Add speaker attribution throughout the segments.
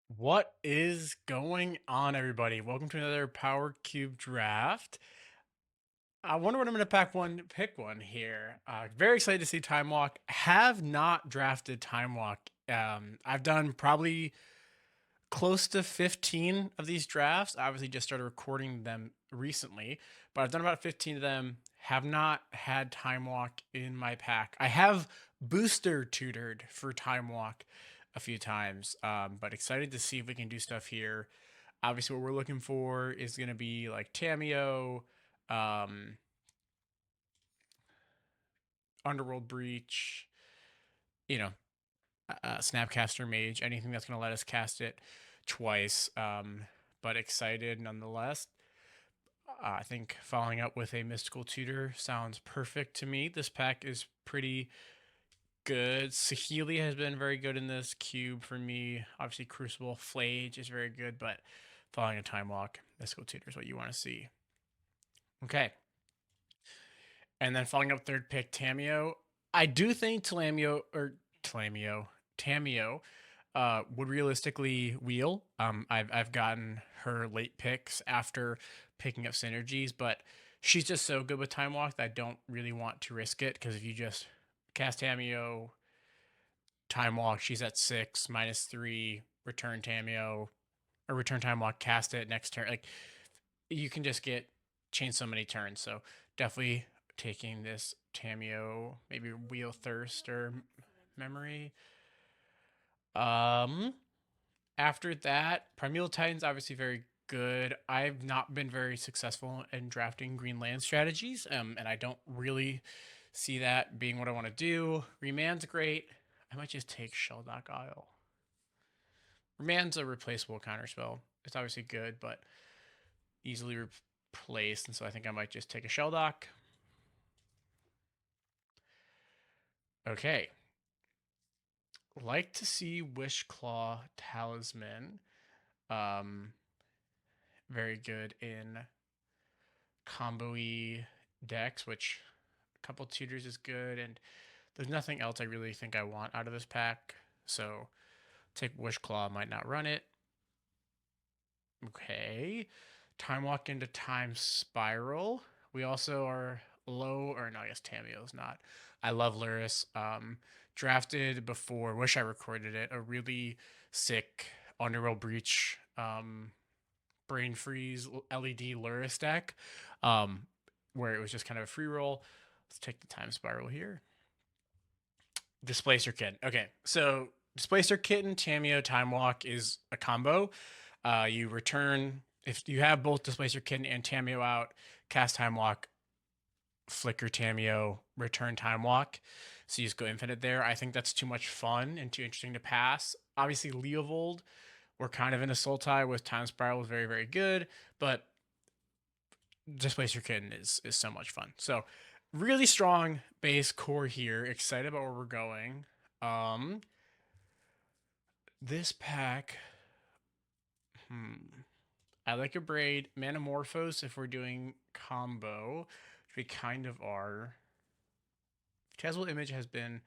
Speaker 1: What is going on, everybody? Welcome to another Power Cube draft. I wonder what I'm going to pick one here. Very excited to see Time Walk. Have not drafted Time Walk. I've done probably close to 15 of these drafts. I obviously just started recording them recently, but I've done about 15 of them. Have not had Time Walk in my pack. I have booster tutored for Time Walk a few times, but excited to see if we can do stuff here. Obviously, what we're looking for is going to be like Tameo, um, Underworld Breach, you know, Snapcaster Mage, anything that's going to let us cast it twice. But excited nonetheless. I think following up with a Mystical Tutor sounds perfect to me. This pack is pretty good. Saheeli has been very good in this cube for me. Obviously, Crucible Flage is very good, but following a Time Walk, Mystical Tutor is what you want to see. Okay. And then following up third pick, Tameo. I do think Tameo would realistically wheel. I've gotten her late picks after picking up synergies, but she's just so good with Time Walk that I don't really want to risk it because if you just cast Tameo, Time Walk, she's at 6, -3, return Tameo, or return Time Walk, cast it next turn. Like you can just get chain so many turns. So definitely taking this Tameo, maybe Wheel Thirst or Memory. Um, After that, Primeval Titan's obviously very good. I've not been very successful in drafting green land strategies, and I don't really see that being what I want to do. Remand's great. I might just take Shelldock Isle. Remand's a replaceable counterspell. It's obviously good, but easily replaced, and so I think I might just take a Shelldock. Okay. Like to see Wishclaw Talisman. Um, Very good in combo-y decks, which a couple tutors is good, and there's nothing else I really think I want out of this pack. So take Wishclaw, might not run it. Okay. Time Walk into Time Spiral. We also are low, or no, I guess Tameo's not. I love Luris. Drafted before, wish I recorded it, a really sick Underworld Breach Brain Freeze LED Luris deck, um, where it was just kind of a free roll. Let's take the Time Spiral here. Displacer Kitten. Okay, so Displacer Kitten, Tameo, Time Walk is a combo. You return, if you have both Displacer Kitten and Tameo out, cast Time Walk, flicker Tameo, return Time Walk. So you just go infinite there. I think that's too much fun and too interesting to pass. Obviously, Leovold, we're kind of in a soul tie with Time Spiral is very, very good, but Displacer Kitten is so much fun. So really strong base core here. Excited about where we're going. Um, this pack, I like a braid, Manamorphose if we're doing combo, which we kind of are. Casual Image has been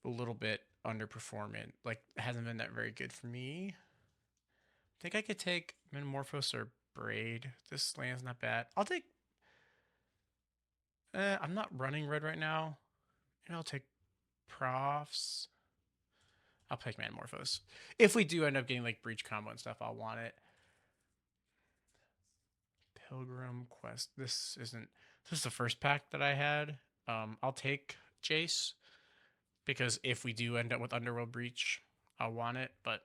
Speaker 1: a little bit underperforming. Like hasn't been that very good for me. I think I could take Manamorphose or braid. This land's not bad. I'll take. I'm not running red right now. Maybe I'll take Profs. I'll pick Manamorphose. If we do end up getting like Breach combo and stuff, I'll want it. Pilgrim Quest. This is the first pack that I had. I'll take Jace because if we do end up with Underworld Breach, I'll want it, but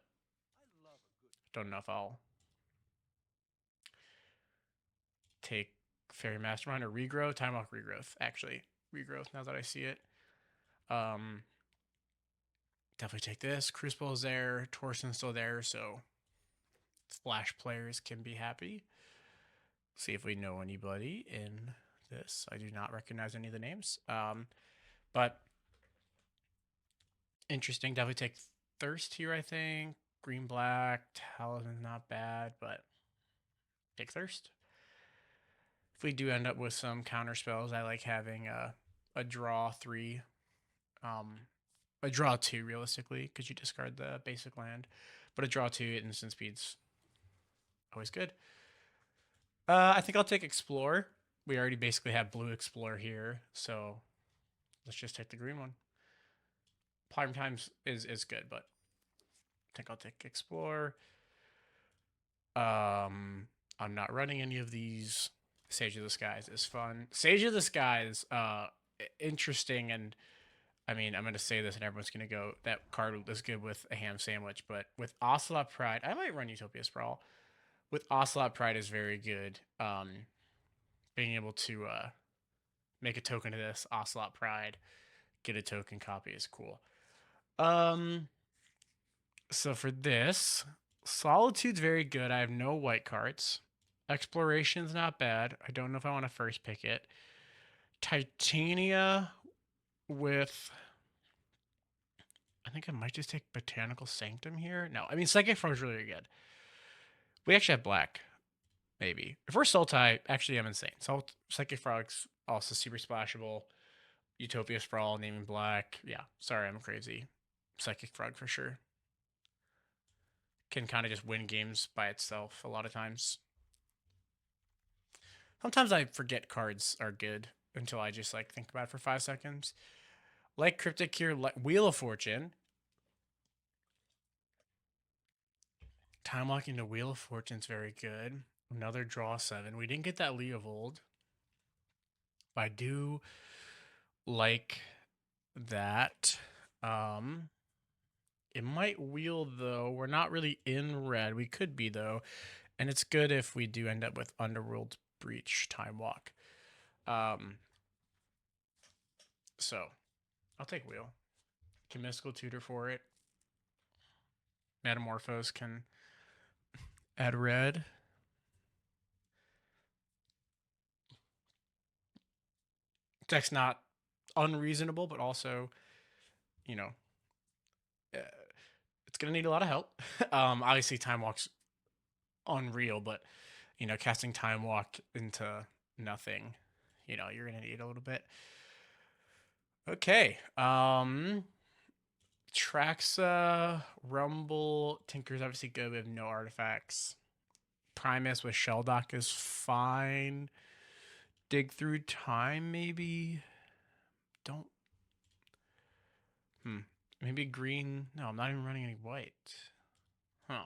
Speaker 1: don't know if I'll take Fairy Mastermind or Regrow. Time Walk Regrowth, actually. Regrowth now that I see it. Um Definitely take this. Crucible is there, Torson's still there, so Flash players can be happy. See if we know anybody in this. I do not recognize any of the names. But interesting. Definitely take Thirst here, I think. Green Black. Talisman's not bad, but take Thirst. If we do end up with some counter spells, I like having a draw 3. A draw 2, realistically, because you discard the basic land. but a draw 2 instant speed's always good. I think I'll take Explore. We already basically have blue Explorer here, so let's just take the green one. Prime Times is good, but I think I'll take Explore. I'm not running any of these. Sage of the Skies is fun. Sage of the Skies, interesting, and I mean, I'm gonna say this, and everyone's gonna go, that card is good with a ham sandwich, but with Ocelot Pride, I might run Utopia Sprawl. With Ocelot Pride is very good. Being able to make a token of this Ocelot Pride, get a token copy is cool. So for this, Solitude's very good. I have no white cards. Exploration's not bad. I don't know if I want to first pick it. Titania with, I think I might just take Botanical Sanctum here. No, I mean Psychic Frog's really good. We actually have black, maybe. If we're Sultai, actually I'm insane. Psychic Frog's also super splashable. Utopia Sprawl, naming black. Yeah, sorry, I'm crazy. Psychic Frog for sure. Can kind of just win games by itself a lot of times. Sometimes I forget cards are good until I just like think about it for 5 seconds. Like Cryptic here, Wheel of Fortune. Time Locking to Wheel of Fortune's very good. Another draw 7. We didn't get that Leovold. But I do like that. It might wheel though. We're not really in red. We could be though. And it's good if we do end up with Underworld Breach Time Walk. So I'll take wheel. Can Mystical Tutor for it. Metamorphose can add red. Deck's not unreasonable, but also, you know, it's gonna need a lot of help. Obviously, Time Walk's unreal, but you know, casting Time Walk into nothing, you know, you're gonna need a little bit. Okay. Traxa, Rumble, Tinker's obviously good. We have no artifacts. Primus with Shelldock is fine. Dig Through Time, maybe. Don't. Maybe green. No, I'm not even running any white. Huh.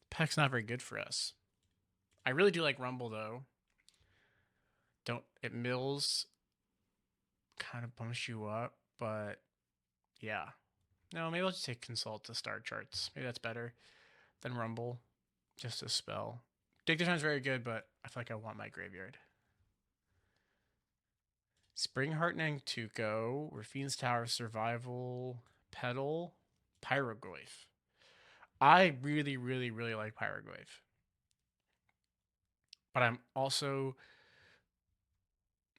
Speaker 1: Pack's not very good for us. I really do like Rumble though. It mills kind of bumps you up, but yeah. No, maybe I'll just take Consult to start charts. Maybe that's better than Rumble. Just a spell. Dig Through Time's very good, but I feel like I want my graveyard. Spring Heartening Tuco, Rafine's Tower of Survival, Petal, Pyroglyph. I really, really, really like Pyroglyph. But I'm also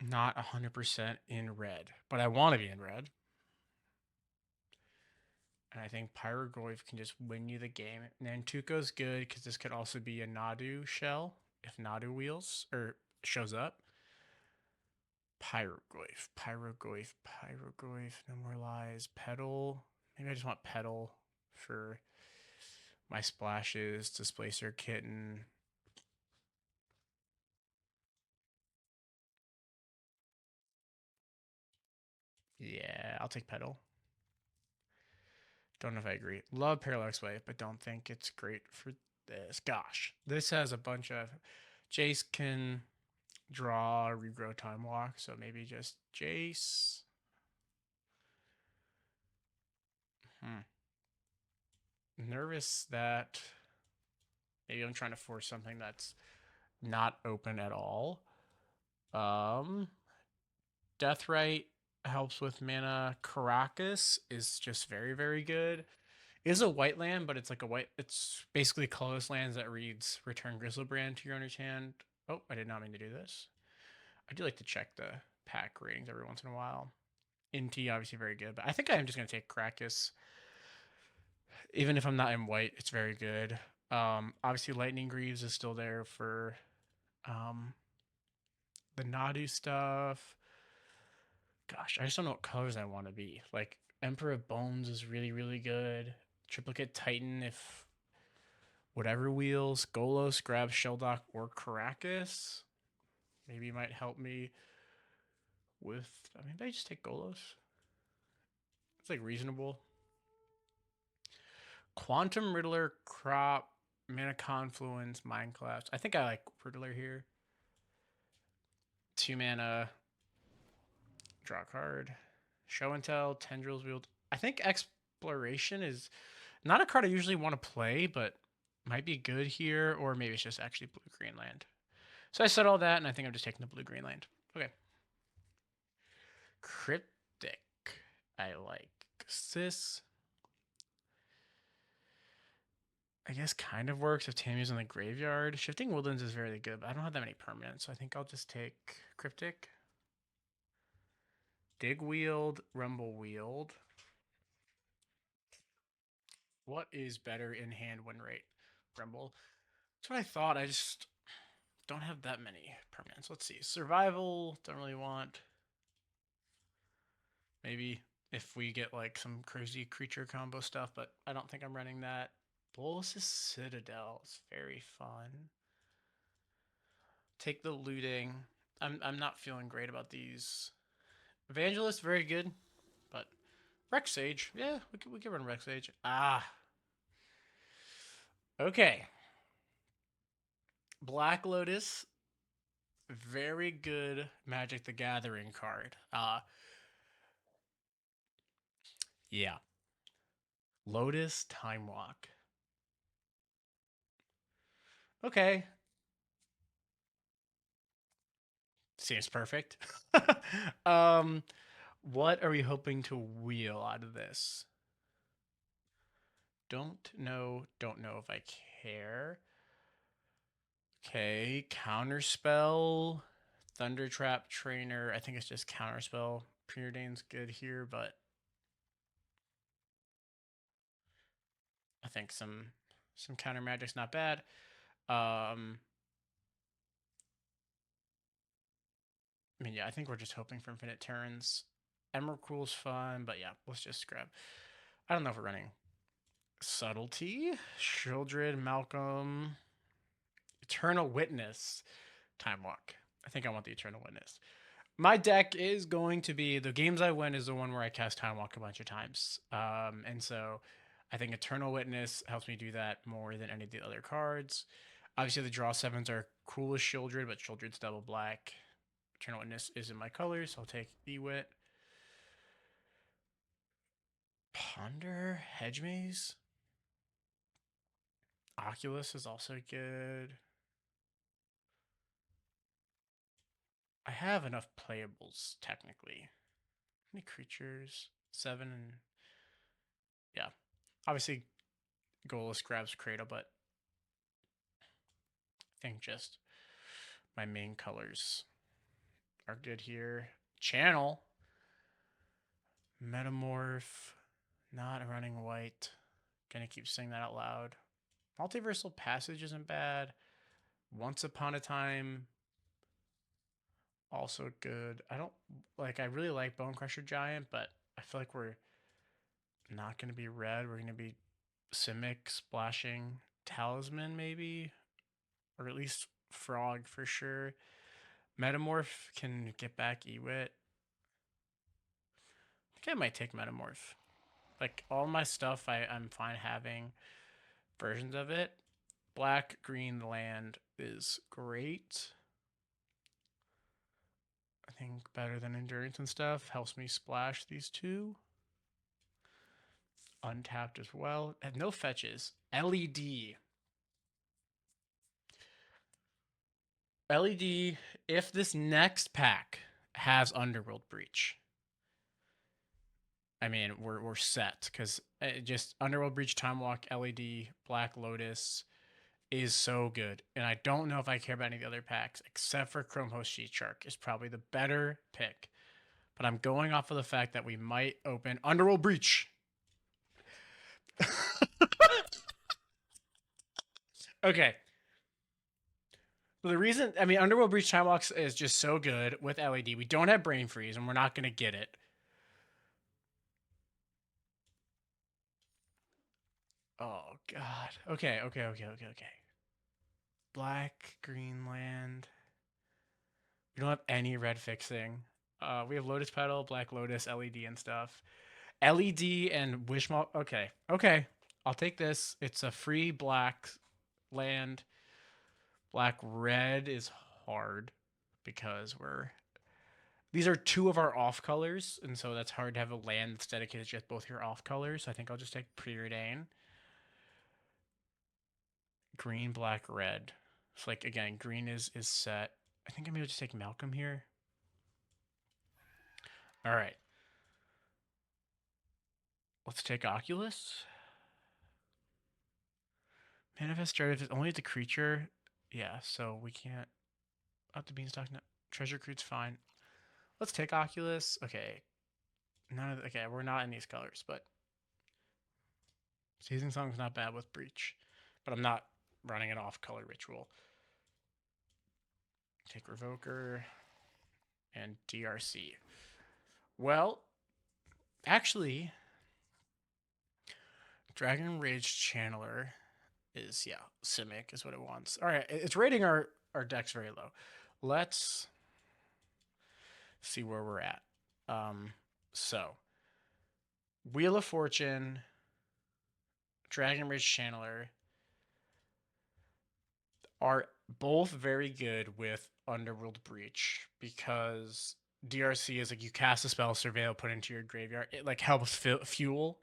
Speaker 1: not 100% in red. But I want to be in red. And I think Pyroglyph can just win you the game. Nantuko's good because this could also be a Nadu shell if Nadu wheels or shows up. Pyroglyph, Pyroglyph, Pyroglyph, No More Lies, Petal. Maybe I just want Petal for my splashes. Displacer Kitten. Yeah, I'll take Petal. Don't know if I agree. Love Parallax Wave, but don't think it's great for this. Gosh, this has a bunch of... Jace can draw, regrow, Time Walk, so maybe just Jace. Nervous that maybe I'm trying to force something that's not open at all. Deathrite helps with mana. Caracas is just very, very good. It is a white land, but it's like a white. It's basically colorless lands that reads Return Griselbrand to your owner's hand. Oh, I did not mean to do this. I do like to check the pack ratings every once in a while. Inti obviously very good, but I think I am just gonna take Caracas. Even if I'm not in white, it's very good. Obviously Lightning Greaves is still there for the Nadu stuff. Gosh, I just don't know what colors I want to be. Like Emperor of Bones is really, really good. Triplicate Titan if Whatever wheels, Golos, grab Sheldock or Caracas. Maybe might help me with. I mean, I just take Golos. It's like reasonable. Quantum Riddler, Crop, Mana Confluence, Mindclaps. I think I like Riddler here. 2 mana, draw a card. Show and Tell, Tendrils Wield. I think Exploration is not a card I usually want to play, but might be good here, or maybe it's just actually blue-green land. So I said all that, and I think I'm just taking the blue-green land. Okay. Cryptic. I like this. I guess kind of works if Tammy's in the graveyard. Shifting Woodlands is very good, but I don't have that many permanents, so I think I'll just take Cryptic. Dig Wield, Rumble Wield. What is better in hand win rate? Rumble. That's what I thought. I just don't have that many permanents. Let's see. Survival, don't really want. Maybe if we get like some crazy creature combo stuff, but I don't think I'm running that. Bolas' Citadel is very fun. Take the looting. I'm not feeling great about these. Evangelist, very good, but Rex Sage, yeah, we could run Rex Sage. Okay. Black Lotus, very good Magic the Gathering card. Yeah. Lotus Time Walk. Okay. Seems perfect. What are we hoping to wheel out of this? Don't know if I care. Okay, Counterspell, Thunder Trap Trainer. I think it's just Counterspell. Preordain's good here, but I think some counter magic's not bad. I mean, yeah, I think we're just hoping for infinite turns. Emrakul's fun, but yeah, let's just grab. I don't know if we're running Subtlety, Shieldred, Malcolm, Eternal Witness, Time Walk. I think I want the Eternal Witness. My deck is going to be the games I win is the one where I cast Time Walk a bunch of times. And so I think Eternal Witness helps me do that more than any of the other cards. Obviously, the draw sevens are cool as Shieldred, but Shieldred's double black. Eternal Witness is in my colors, so I'll take Ewit. Ponder, Hedge Maze. Oculus is also good. I have enough playables, technically. How many creatures? 7 and... Yeah. Obviously, Goalless grabs Cradle, but I think just my main colors are good here. Channel. Metamorph. Not running white. Gonna keep saying that out loud. Multiversal Passage isn't bad. Once Upon a Time. Also good. I don't like. I really like Bone Crusher Giant, but I feel like we're not going to be red. We're going to be Simic, Splashing, Talisman, maybe, or at least Frog for sure. Metamorph can get back Ewit. I think I might take Metamorph. Like all my stuff, I'm fine having versions of it. Black green land is great. I think better than endurance and stuff. Helps me splash these two. Untapped as well. And no fetches. LED. LED, if this next pack has Underworld Breach, I mean, we're set because just Underworld Breach, Time Walk, LED, Black Lotus is so good. And I don't know if I care about any of the other packs except for Chrome Host Sheet Shark is probably the better pick. But I'm going off of the fact that we might open Underworld Breach. Okay. So the reason, I mean, Underworld Breach Time Walks is just so good with LED. We don't have Brain Freeze, and we're not going to get it. Oh god. Okay, okay, okay, okay, okay. Black, green land. We don't have any red fixing. We have Lotus Petal, Black Lotus, LED and stuff. LED and Wishmaw. Okay, okay. I'll take this. It's a free black land. Black red is hard because we're these are two of our off colors, and so that's hard to have a land that's dedicated to just both your off colors. So I think I'll just take Preordain. Green, black, red. So like again, green is set. I think I'm gonna just take Malcolm here. All right. Let's take Oculus. Manifest Strategy is only the creature. Yeah, so we can't. Up the beanstalk. No. Treasure Crute's fine. Let's take Oculus. Okay. None of the, okay, we're not in these colors, but Season Song's not bad with Breach. But I'm not running an off color ritual. Take Revoker and DRC. Well, actually, Dragon Rage Channeler is, yeah, Simic is what it wants. All right, it's rating our decks very low. Let's see where we're at. So Wheel of Fortune, Dragon Rage Channeler are both very good with Underworld Breach because DRC is like you cast a spell, surveil, put into your graveyard. It like helps fuel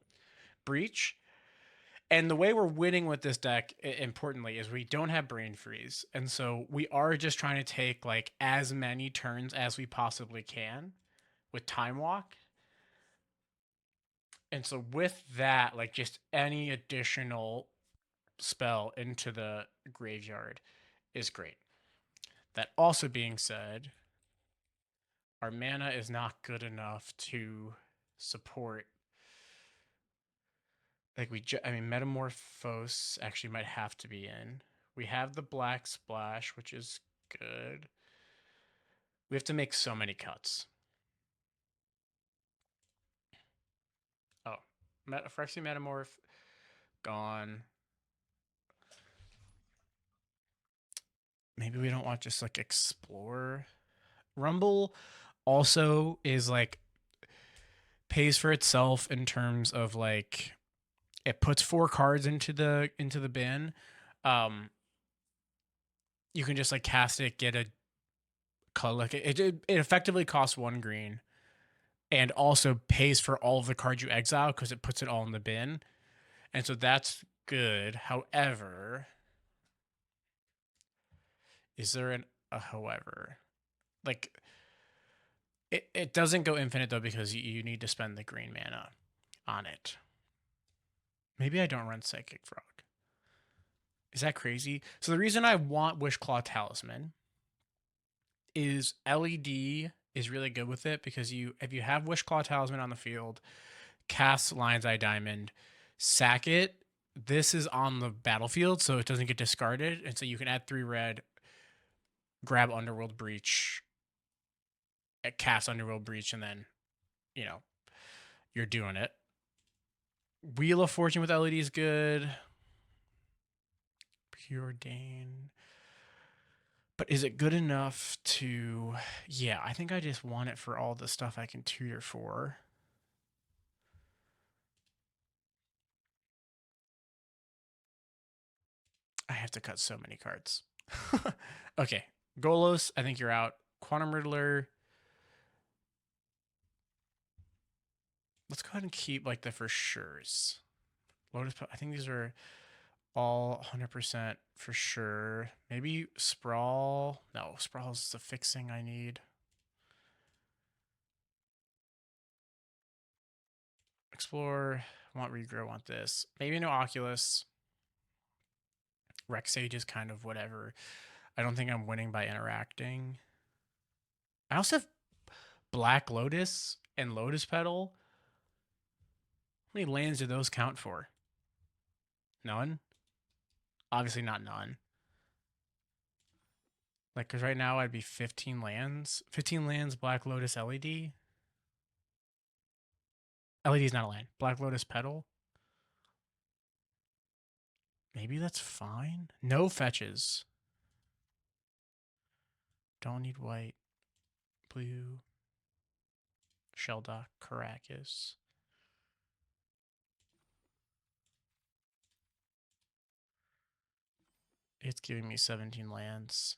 Speaker 1: Breach. And the way we're winning with this deck, importantly, is we don't have Brain Freeze. And so we are just trying to take like as many turns as we possibly can with Time Walk. And so with that, like just any additional spell into the graveyard is great. That also being said, our mana is not good enough to support. Like I mean, Metamorphose actually might have to be in. We have the Black Splash, which is good. We have to make so many cuts. Oh, Phyrexian Metamorph, gone. Maybe we don't want just like Explore. Rumble also is like pays for itself in terms of like it puts 4 cards into the bin. You can just like cast it, get a color. Like it effectively costs 1 green, and also pays for all of the cards you exile because it puts it all in the bin, and so that's good. However, is there a however? Like it doesn't go infinite though because you need to spend the green mana on it. Maybe I don't run Psychic Frog. Is that crazy? So the reason I want Wishclaw Talisman is LED is really good with it because if you have Wishclaw Talisman on the field, cast Lion's Eye Diamond, sack it. This is on the battlefield, so it doesn't get discarded, and so you can add 3 red, grab Underworld Breach, cast Underworld Breach, and then you're doing it. Wheel of Fortune with LED is good. Preordain. But is it good enough to... Yeah, I think I just want it for all the stuff I can tutor for. I have to cut so many cards. Okay, Golos, I think you're out. Quantum Riddler. Let's go ahead and keep like the for sure's. Lotus, I think these are all 100% for sure. Maybe Sprawl. No, Sprawl's the fixing I need. Explore. Want Regrow, want this. Maybe no Oculus. Rex Sage is kind of whatever. I don't think I'm winning by interacting. I also have Black Lotus and Lotus Petal. How many lands do those count for? None? Obviously not none. Like, because right now I'd be 15 lands. 15 lands, Black Lotus LED. LED is not a land. Black Lotus Petal. Maybe that's fine. No fetches. Don't need white. Blue. Sheldock. Caracas. It's giving me 17 lands.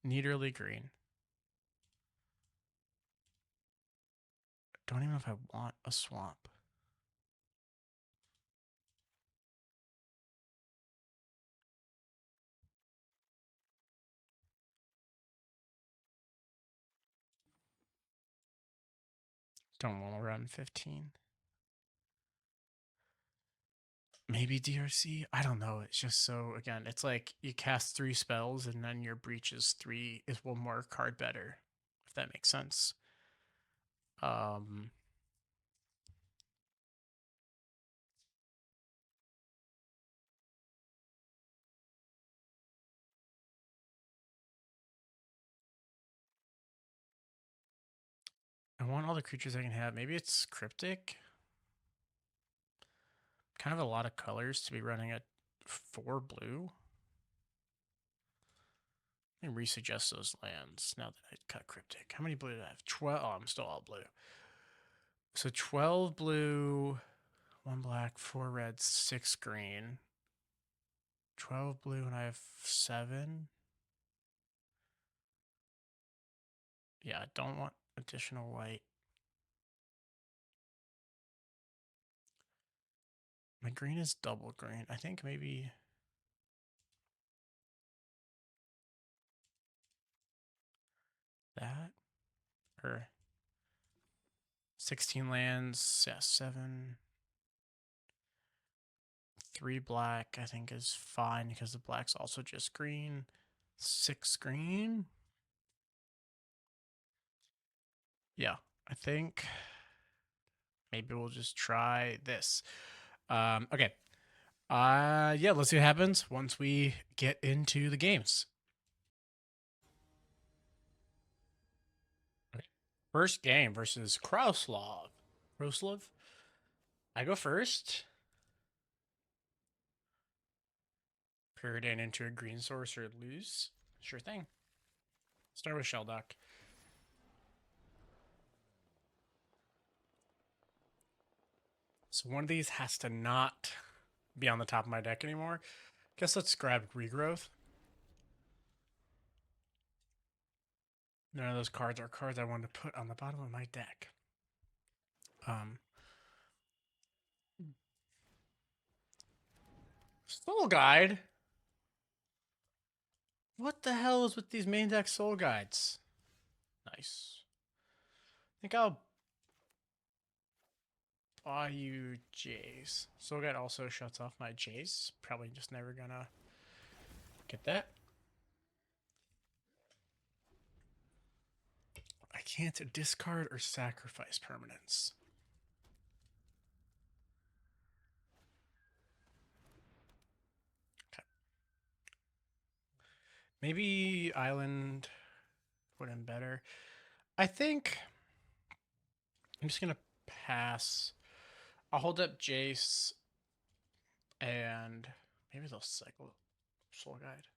Speaker 1: Niederly green. Don't even know if I want a swamp. Don't want to run 15. Maybe DRC? I don't know. It's just so, again, it's like you cast 3 spells and then your breach is 3 is 1 more card better, if that makes sense. I want all the creatures I can have. Maybe it's Cryptic. Kind of a lot of colors to be running at 4 blue. Let me resuggest those lands now that I cut Cryptic. How many blue do I have? 12. Oh, I'm still all blue. So 12 blue, 1 black, 4 red, 6 green. 12 blue, and I have 7. Yeah, I don't want additional white. My green is double green. I think maybe that, or 16 lands. Yeah, 7. 3 black, I think, is fine because the black's also just green. 6 green. Yeah, I think maybe we'll just try this. Okay. Yeah, let's see what happens once we get into the games. Okay. First game versus Krauslov. Kroslov? I go first. Preordain into a green source or lose. Sure thing. Start with Sheldock. So one of these has to not be on the top of my deck anymore. Guess let's grab Regrowth. None of those cards are cards I wanted to put on the bottom of my deck. Soul Guide? What the hell is with these main deck Soul Guides? Nice. I think I'll buy you Jace. Soul Guide also shuts off my Jace. Probably just never gonna get that. I can't discard or sacrifice permanents. Okay. Maybe Island would have been better. I think I'm just gonna pass. I'll hold up Jace, and maybe they'll cycle Soul Guide.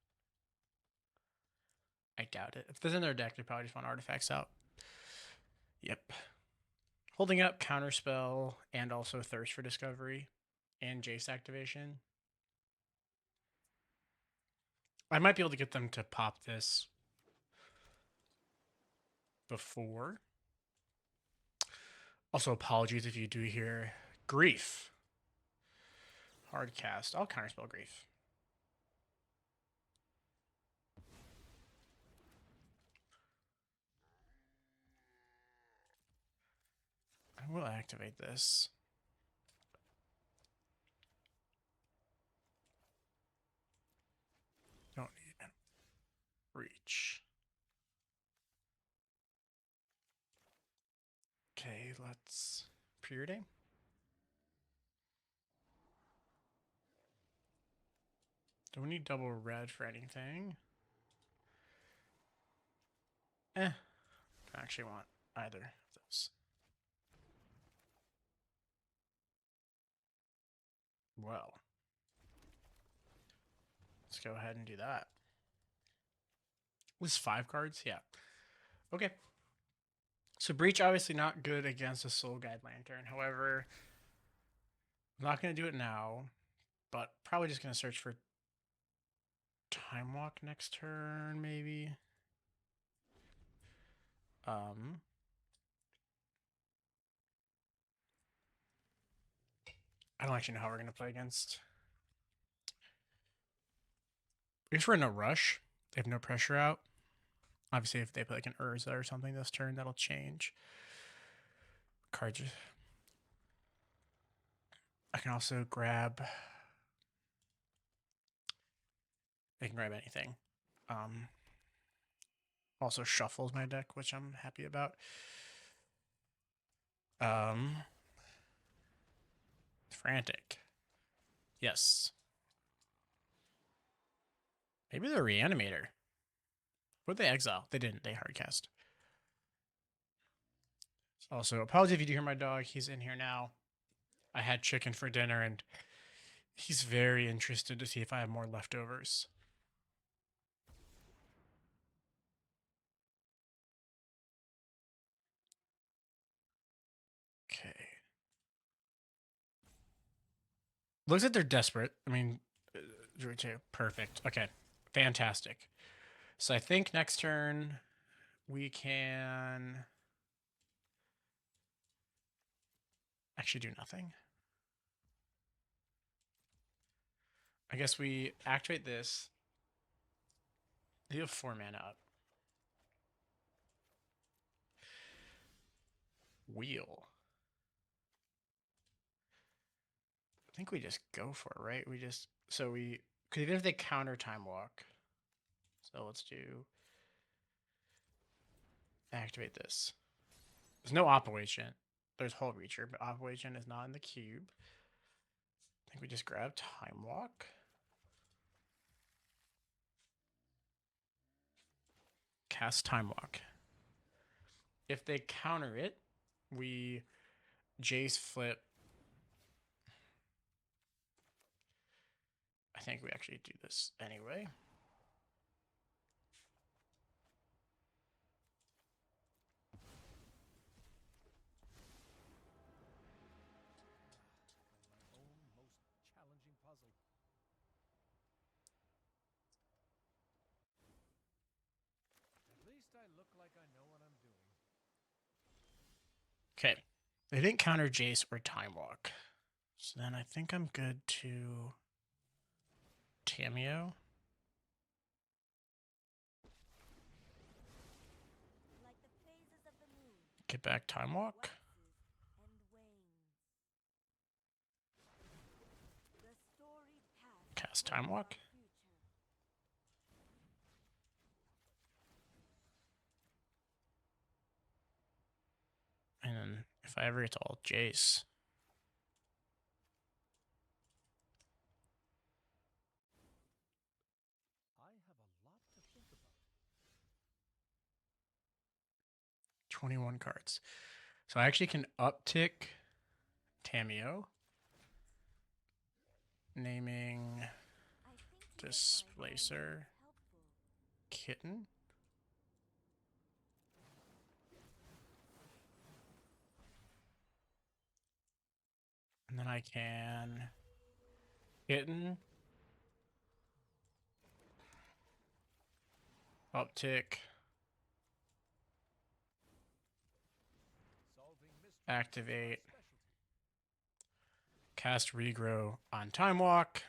Speaker 1: I doubt it. If there's in their deck, they probably just want artifacts out. Yep. Holding up Counterspell and also Thirst for Discovery and Jace activation. I might be able to get them to pop this before. Also, apologies if you do hear Grief. Hard cast. I'll Counterspell Grief. I will activate this. Don't need it. Reach. Okay, let's Preordain. Don't need double red for anything. Don't actually want either of those. Well, let's go ahead and do that. Was 5 cards? Yeah. Okay. So Breach obviously not good against a Soul Guide Lantern. However, I'm not going to do it now, but probably just going to search for Time Walk next turn, maybe. I don't actually know how we're going to play against. If we're in a rush, they have no pressure out. Obviously, if they play like an Urza or something this turn, that'll change. Cards. I can also grab. I can grab anything. Also shuffles my deck, which I'm happy about. Frantic. Yes. Maybe the Reanimator. Would they exile? They didn't. They hardcast. Also, apologies if you do hear my dog. He's in here now. I had chicken for dinner, and he's very interested to see if I have more leftovers. Okay. Looks like they're desperate. I mean, perfect. Okay. Fantastic. So I think next turn we can actually do nothing. I guess we activate this. They have 4 mana up. Wheel. I think we just go for it, right? We just because even if they counter Time Walk, so let's do activate this. There's no Oppo Agent. There's Hull Reacher, but Oppo Agent is not in the cube. I think we just grab Time Walk. Cast Time Walk. If they counter it, we Jace flip. I think we actually do this anyway. Okay. They didn't counter Jace or Time Walk. So then I think I'm good to Tamiyo. Get back Time Walk. Cast Time Walk. And then if I ever get to alt Jace. I have a lot to think about. 21 cards. So I actually can uptick Tamiyo. Naming Displacer Kitten. And then I can Kitten. Uptick. Activate. Cast Regrow on Time Walk.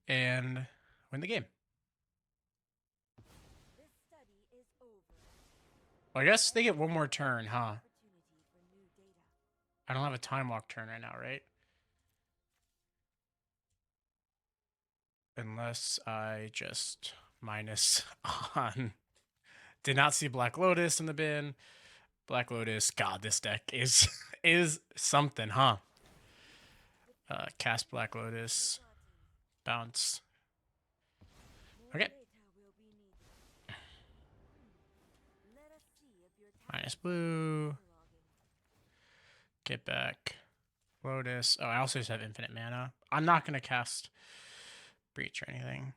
Speaker 1: And win the game. Well, I guess they get one more turn, huh? I don't have a Time Walk turn right now, right? Unless I just minus on. Did not see Black Lotus in the bin. Black Lotus. God, this deck is something, huh? Cast Black Lotus. Bounce. Okay. Minus blue. Get back. Lotus. Oh, I also just have infinite mana. I'm not going to cast Breach or anything.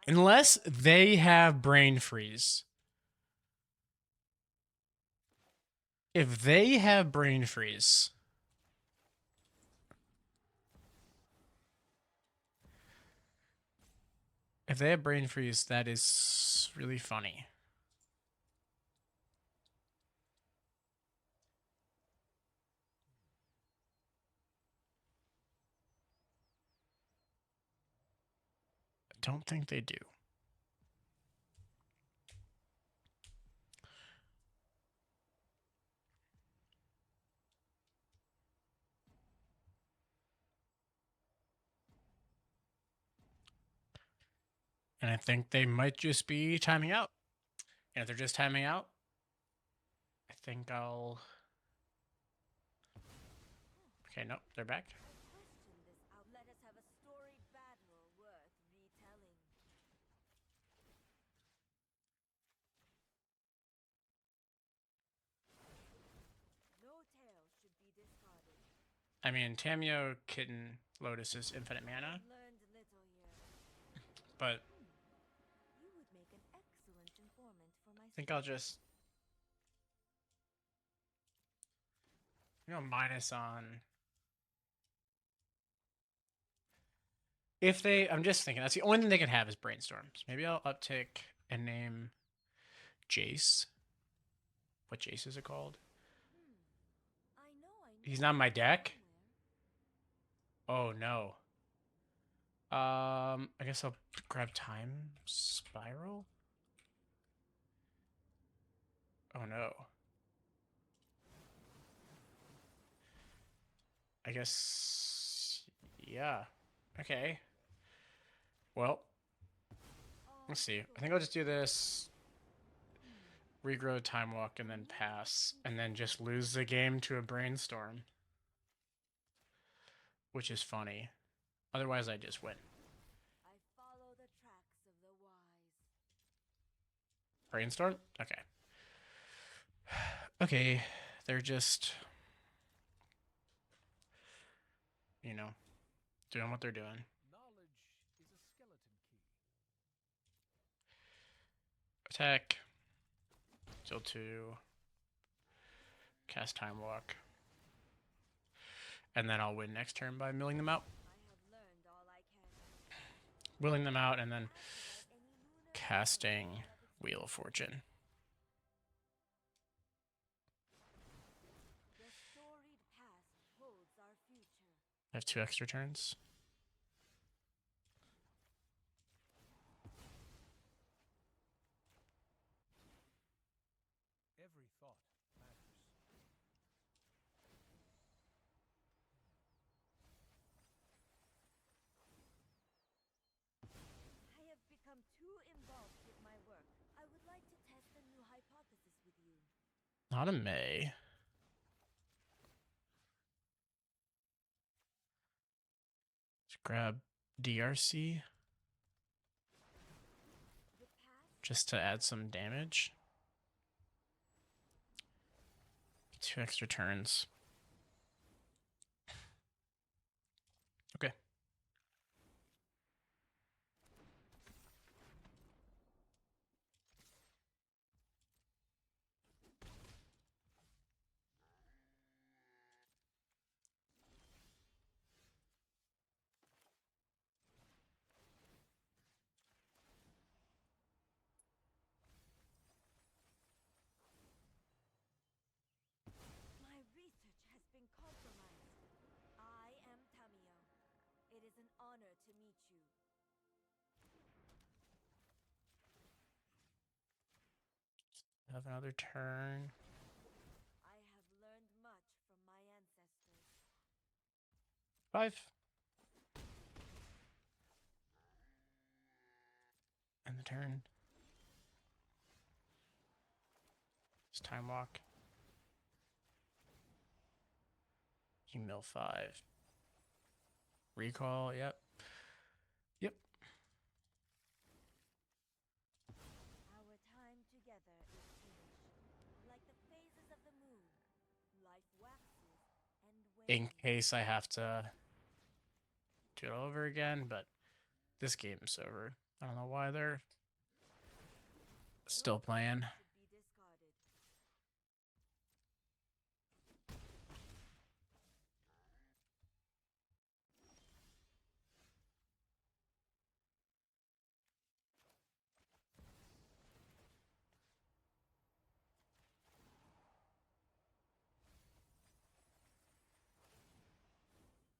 Speaker 1: Unless they have Brain Freeze. If they have Brain Freeze... If they have Brain Freeze, that is really funny. I don't think they do. And I think they might just be timing out. And if they're just timing out, I think I'll... Okay, nope, they're back.
Speaker 2: Let us have a storied battle worth retelling. No tale should be discarded.
Speaker 1: I mean, Tamio, Kitten, Lotus is infinite mana,
Speaker 2: Learned little here.
Speaker 1: but
Speaker 2: You would make an excellent informant for my
Speaker 1: I think I'll just... minus on... If they... I'm just thinking, that's the only thing they can have is Brainstorms. Maybe I'll uptick and name Jace. What Jace is it called?
Speaker 2: I know
Speaker 1: He's not in my deck?
Speaker 2: somewhere.
Speaker 1: Oh, no. I guess I'll grab Time Spiral? Oh, no. I guess... Yeah. Okay. Well, let's see. I think I'll just do this, regrow Time Walk, and then pass, and then just lose the game to a Brainstorm. Which is funny. Otherwise, I just win.
Speaker 2: I follow the tracks of the wise.
Speaker 1: Brainstorm? Okay. Okay, they're just... You know, doing what they're doing.
Speaker 3: Knowledge is a skeleton key.
Speaker 1: Attack. Still 2. Cast Time Walk. And then I'll win next turn by milling them out.
Speaker 2: I have learned all I can.
Speaker 1: Willing them out and then
Speaker 2: Ask about any lunar
Speaker 1: casting
Speaker 2: event of its
Speaker 1: Wheel of Fortune.
Speaker 2: The storied past holds our future.
Speaker 1: I have 2 extra turns.
Speaker 3: Every thought matters.
Speaker 2: I have become too involved with my work. I would like to test a new hypothesis with you.
Speaker 1: Not a May. Let's grab DRC
Speaker 2: The past
Speaker 1: just to add some damage. 2 extra turns. Okay.
Speaker 2: My research has been compromised. I am Tamio. It is an honor to meet you.
Speaker 1: Have another turn.
Speaker 2: I have learned much from my ancestors.
Speaker 1: 5. And the turn. It's Time Walk. You mill 5. Recall, yep. Yep.
Speaker 2: Our time together is finished. Like the phases of the moon, life waxes and wanes.
Speaker 1: in case I have to do it all over again, but this game's over. I don't know why they're still playing.
Speaker 2: Should be discarded.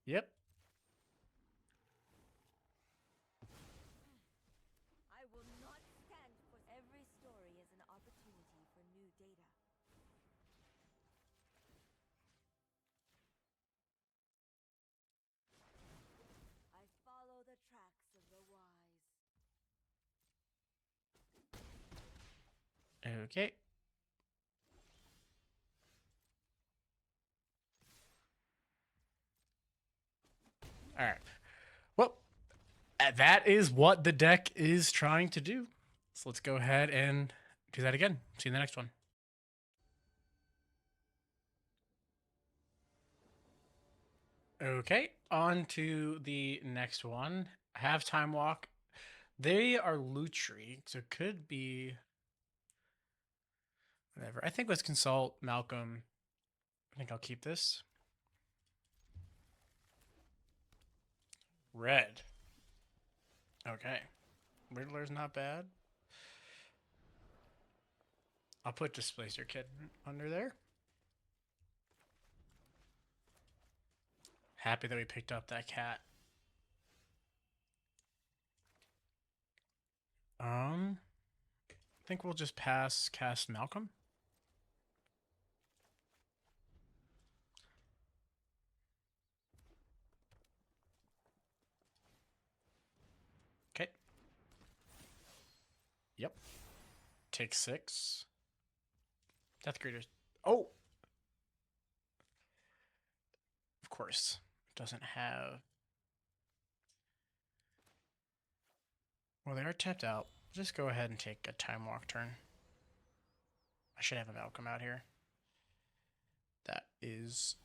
Speaker 1: Yep.
Speaker 2: I will not stand for every story is an opportunity for new data. I follow the tracks of the wise.
Speaker 1: Okay. All right. Well, that is what the deck is trying to do. So let's go ahead and do that again. See you in the next one. Okay, on to the next one. Halftime walk. They are Lutri, so it could be whatever. I think let's consult Malcolm. I think I'll keep this. Red. Okay. Riddler's not bad. I'll put Displacer Kid under there. Happy that we picked up that cat. I think we'll just pass cast Malcolm. Okay. Yep. Take 6. Death Greeters. Oh! Of course. Doesn't have... Well, they are tapped out. Just go ahead and take a time walk turn. I should have a Malcolm out here. That is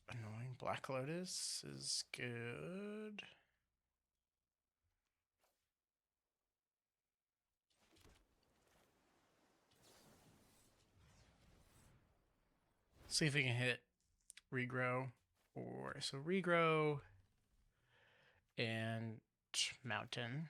Speaker 1: annoying. Black Lotus is good. See if we can hit regrow. Or so regrow and mountain.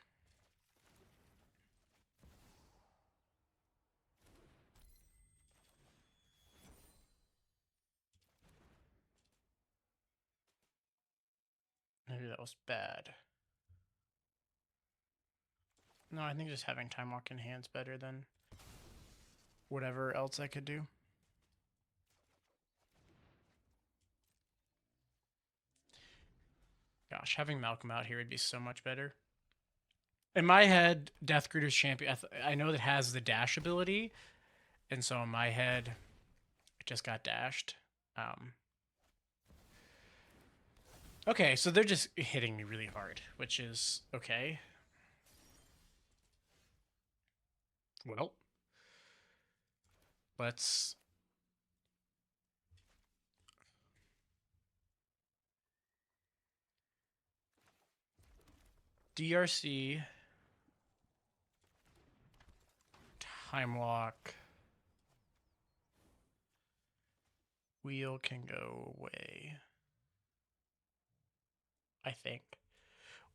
Speaker 1: Maybe that was bad. No, I think just having time walk in hand's better than whatever else I could do. Gosh, having Malcolm out here would be so much better. In my head, Death Greeter's champion, I know that has the dash ability, and so in my head, it just got dashed. Okay, so they're just hitting me really hard, which is okay. Well, let's... DRC... Time walk. Wheel can go away. I think.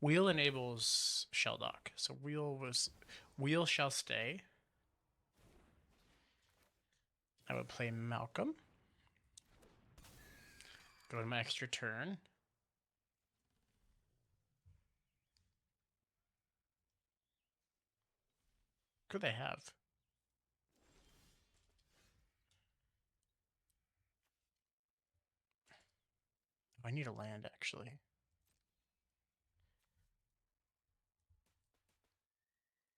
Speaker 1: Wheel enables Shelldock. So wheel shall stay. I would play Malcolm. Go to my extra turn. Could they have? I need a land, actually.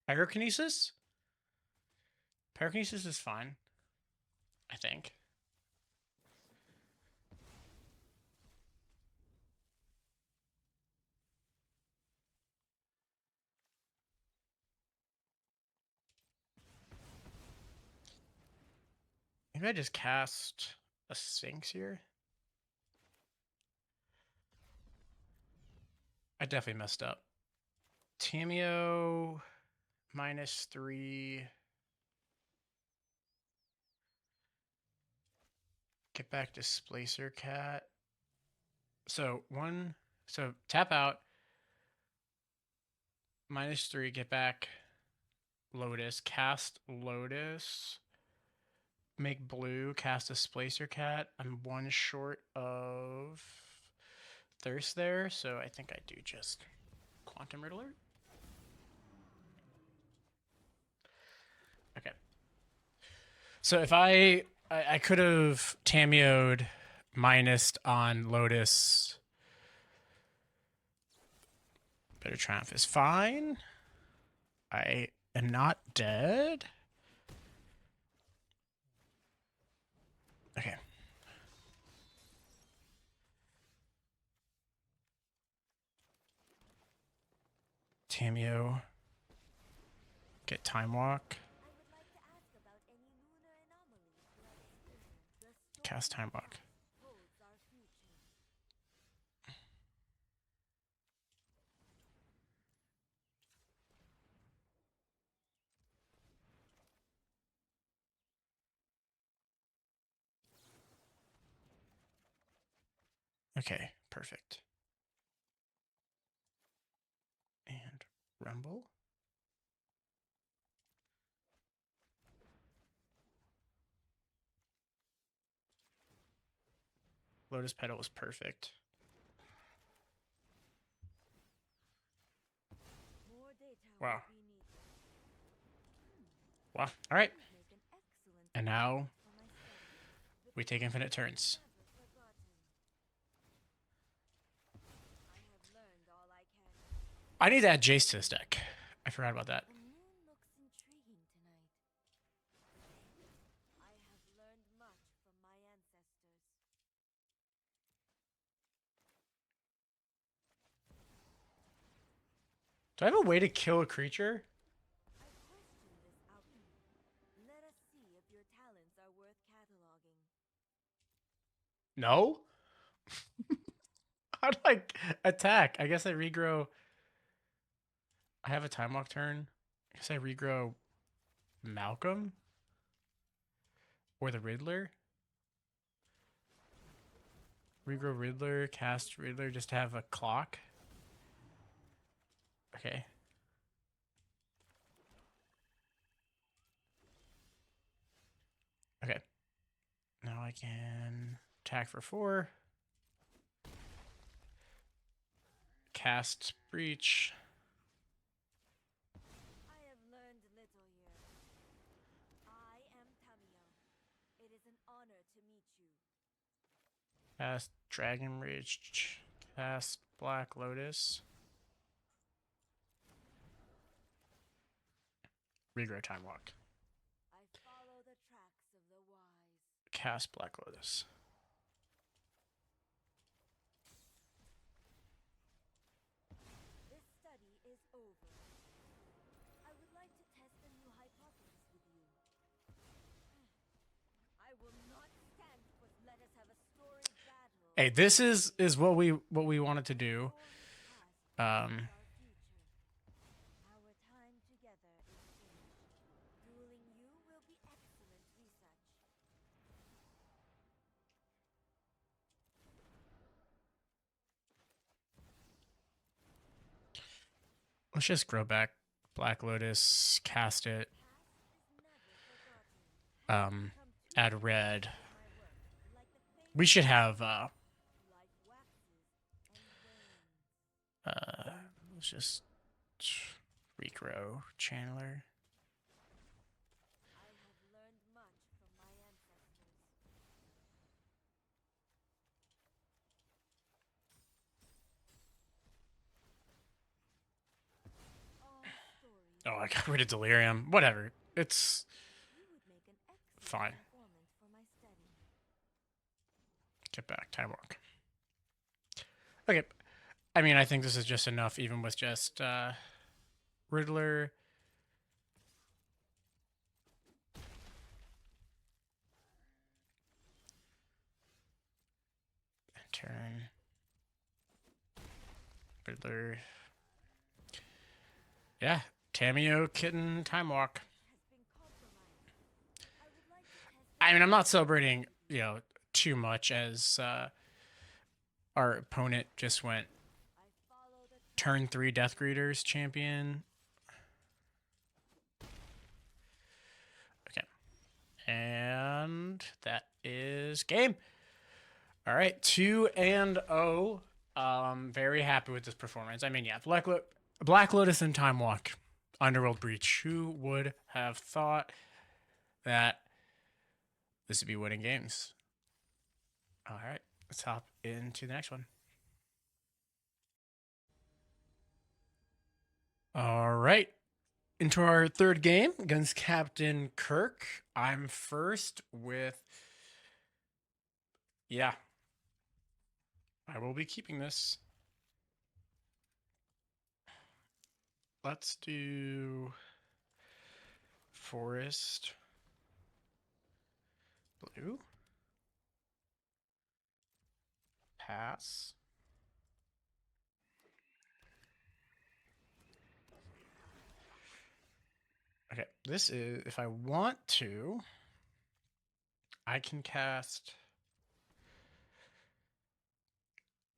Speaker 1: Pyrokinesis? Pyrokinesis is fine. I think. Maybe I just cast a Sphinx here. I definitely messed up. Tamio -3. Get back Displacer Cat. So tap out. -3. Get back Lotus. Cast Lotus. Make blue. Cast Displacer Cat. I'm one short of Thirst there, so I think I do just Quantum Riddler. Okay. So if I could have Tamioed minus on Lotus. Bitter Triumph is fine. I am not dead. Okay. Tamio. Get Time Walk.
Speaker 2: I would like to ask about any lunar anomalies you have experienced. The storm
Speaker 1: Cast Time Walk.
Speaker 2: holds our future.
Speaker 1: Okay, perfect. And Rumble. Lotus Petal was perfect.
Speaker 2: More data
Speaker 1: Wow.
Speaker 2: will be needed.
Speaker 1: Wow. All right.
Speaker 2: You would make an excellent
Speaker 1: And now
Speaker 2: for my study.
Speaker 1: we take infinite turns.
Speaker 2: Never forgotten. I have learned all I can.
Speaker 1: I need to add Jace to this deck. I forgot about that.
Speaker 2: The moon looks intriguing tonight. I have learned much from my ancestors.
Speaker 1: Do I have a way to kill a creature?
Speaker 2: I question this outcome. Let us see if your talents are worth cataloging.
Speaker 1: No? How do I attack? I guess I regrow. I have a Time Walk turn. I guess I regrow Malcolm? Or the Riddler? Regrow Riddler, cast Riddler, just to have a clock? Okay. Okay. Now I can attack for 4. Cast Breach.
Speaker 2: I have learned little here. I am Tamio. It is an honor to meet you.
Speaker 1: Cast Dragon Rage. Cast Black Lotus. Regrow Time Walk.
Speaker 2: I follow the tracks of the wise.
Speaker 1: Cast Black Lotus.
Speaker 2: This study is over. I would like to test a new hypothesis with you. I will not stand for let us have a storied battle.
Speaker 1: Hey, this is what we wanted to do.
Speaker 2: Past
Speaker 1: Um,
Speaker 2: our future. Our time together is finished. Dueling you will be excellent research.
Speaker 1: let's just grow back Black Lotus, cast it,
Speaker 2: Past is never forgotten.
Speaker 1: um,
Speaker 2: Come to
Speaker 1: add red.
Speaker 2: my work like the fate
Speaker 1: We should have
Speaker 2: life waxes and wanes.
Speaker 1: let's just regrow Channeler.
Speaker 2: I have learned much from my ancestors. All stories.
Speaker 1: Oh, I got rid of Delirium. Whatever. It's
Speaker 2: You would make an excellent
Speaker 1: fine.
Speaker 2: informant for my study.
Speaker 1: Get back. Time Walk. Okay. I mean, I think this is just enough, even with just Riddler. Turn. But they're, yeah, Tamio, Kitten, Time Walk.
Speaker 2: Has been compromised. I would like to test.
Speaker 1: I mean, I'm not celebrating, too much as our opponent just went
Speaker 2: I follow the
Speaker 1: turn 3 Death Greeters champion. Okay. And that is game. All right, 2-0. Very happy with this performance. I mean, yeah, Black Lotus and Time Walk, Underworld Breach. Who would have thought that this would be winning games? All right, let's hop into the next one. All right, into our third game against Captain Kirk. I'm first with, yeah, I will be keeping this. Let's do Forest Blue. Pass. Okay, this is, if I want to, I can cast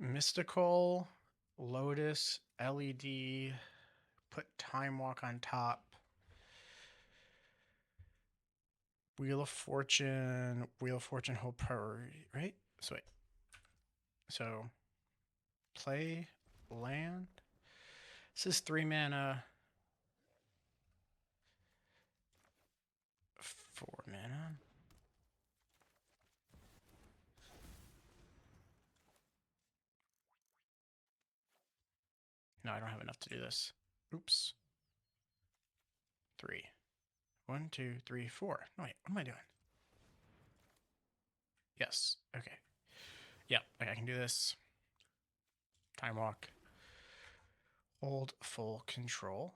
Speaker 1: Mystical, Lotus, LED, put Time Walk on top. Wheel of Fortune, hold priority, right? So wait. So play land. This is 3 mana. 4 mana. No, I don't have enough to do this. Oops. 3. 1, 2, 3, 4. No, wait, what am I doing? Yes. Okay. Yeah, okay, I can do this. Time Walk. Hold full control.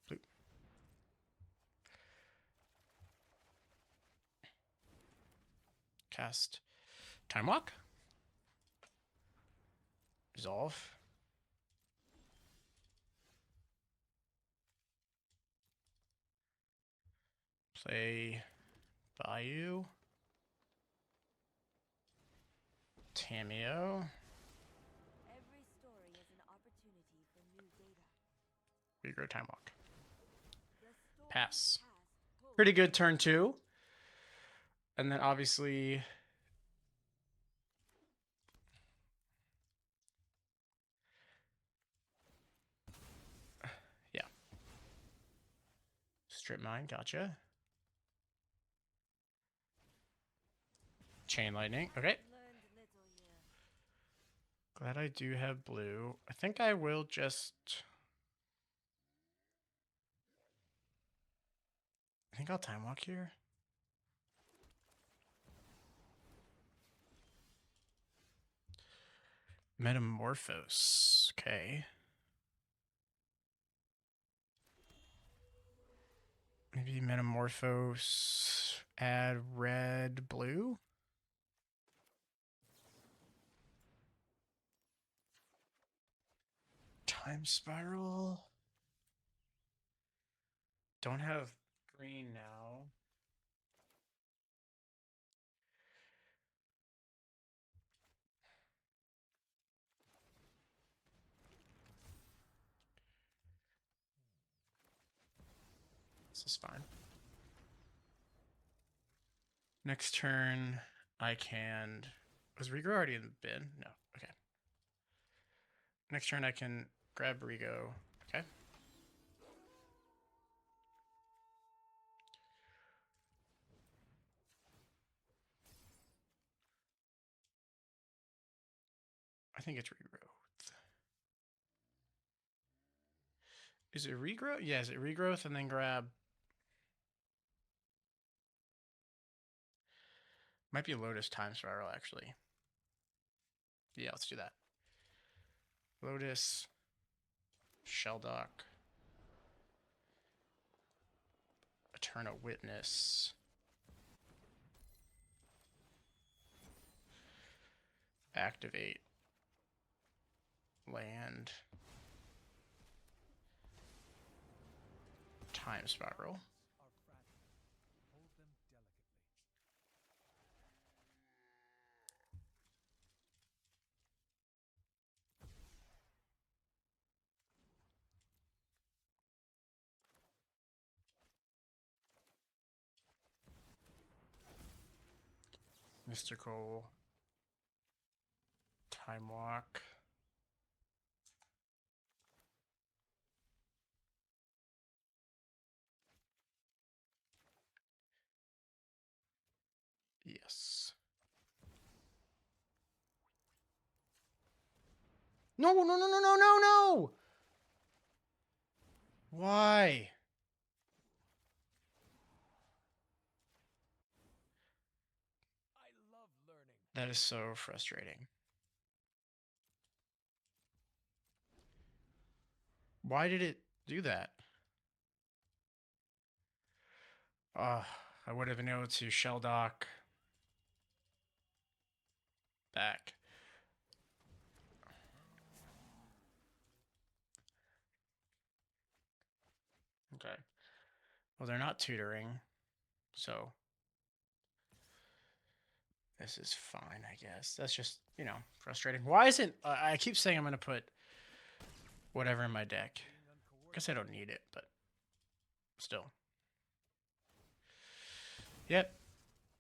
Speaker 1: Blue. Cast Time Walk. Resolve. Play Bayou. Tamio.
Speaker 2: every story is an opportunity for new data.
Speaker 1: Regrow Time Walk.
Speaker 2: The story
Speaker 1: Pass.
Speaker 2: has
Speaker 1: Pretty good turn 2. And then obviously yeah. Strip Mine, gotcha. Chain Lightning. Okay.
Speaker 2: learned little here.
Speaker 1: Glad I do have blue. I think I will just, I think I'll Time Walk here. Metamorphose. Okay. Maybe Metamorphose, add red, blue. Time Spiral. Don't have green now. This is fine. Next turn, I can. Was Rigo already in the bin? No. Okay. Next turn, I can grab Rigo. Okay. I think it's regrowth. Is it regrowth? Yeah, is it regrowth and then grab? Might be Lotus Time Spiral, actually. Yeah, let's do that. Lotus, Shelldock, Eternal Witness. activate land time spiral.
Speaker 3: Are fragile. Hold them delicately.
Speaker 1: Mystical time walk. Yes. No, no, no, no, no, no, no! Why?
Speaker 3: I love learning.
Speaker 1: That is so frustrating. Why did it do that? I would have been able to shell dock back. Okay. Well, they're not tutoring, so this is fine, I guess. That's just, you know, frustrating. Why isn't... I keep saying I'm going to put whatever in my deck. I guess I don't need it, but still. Yep.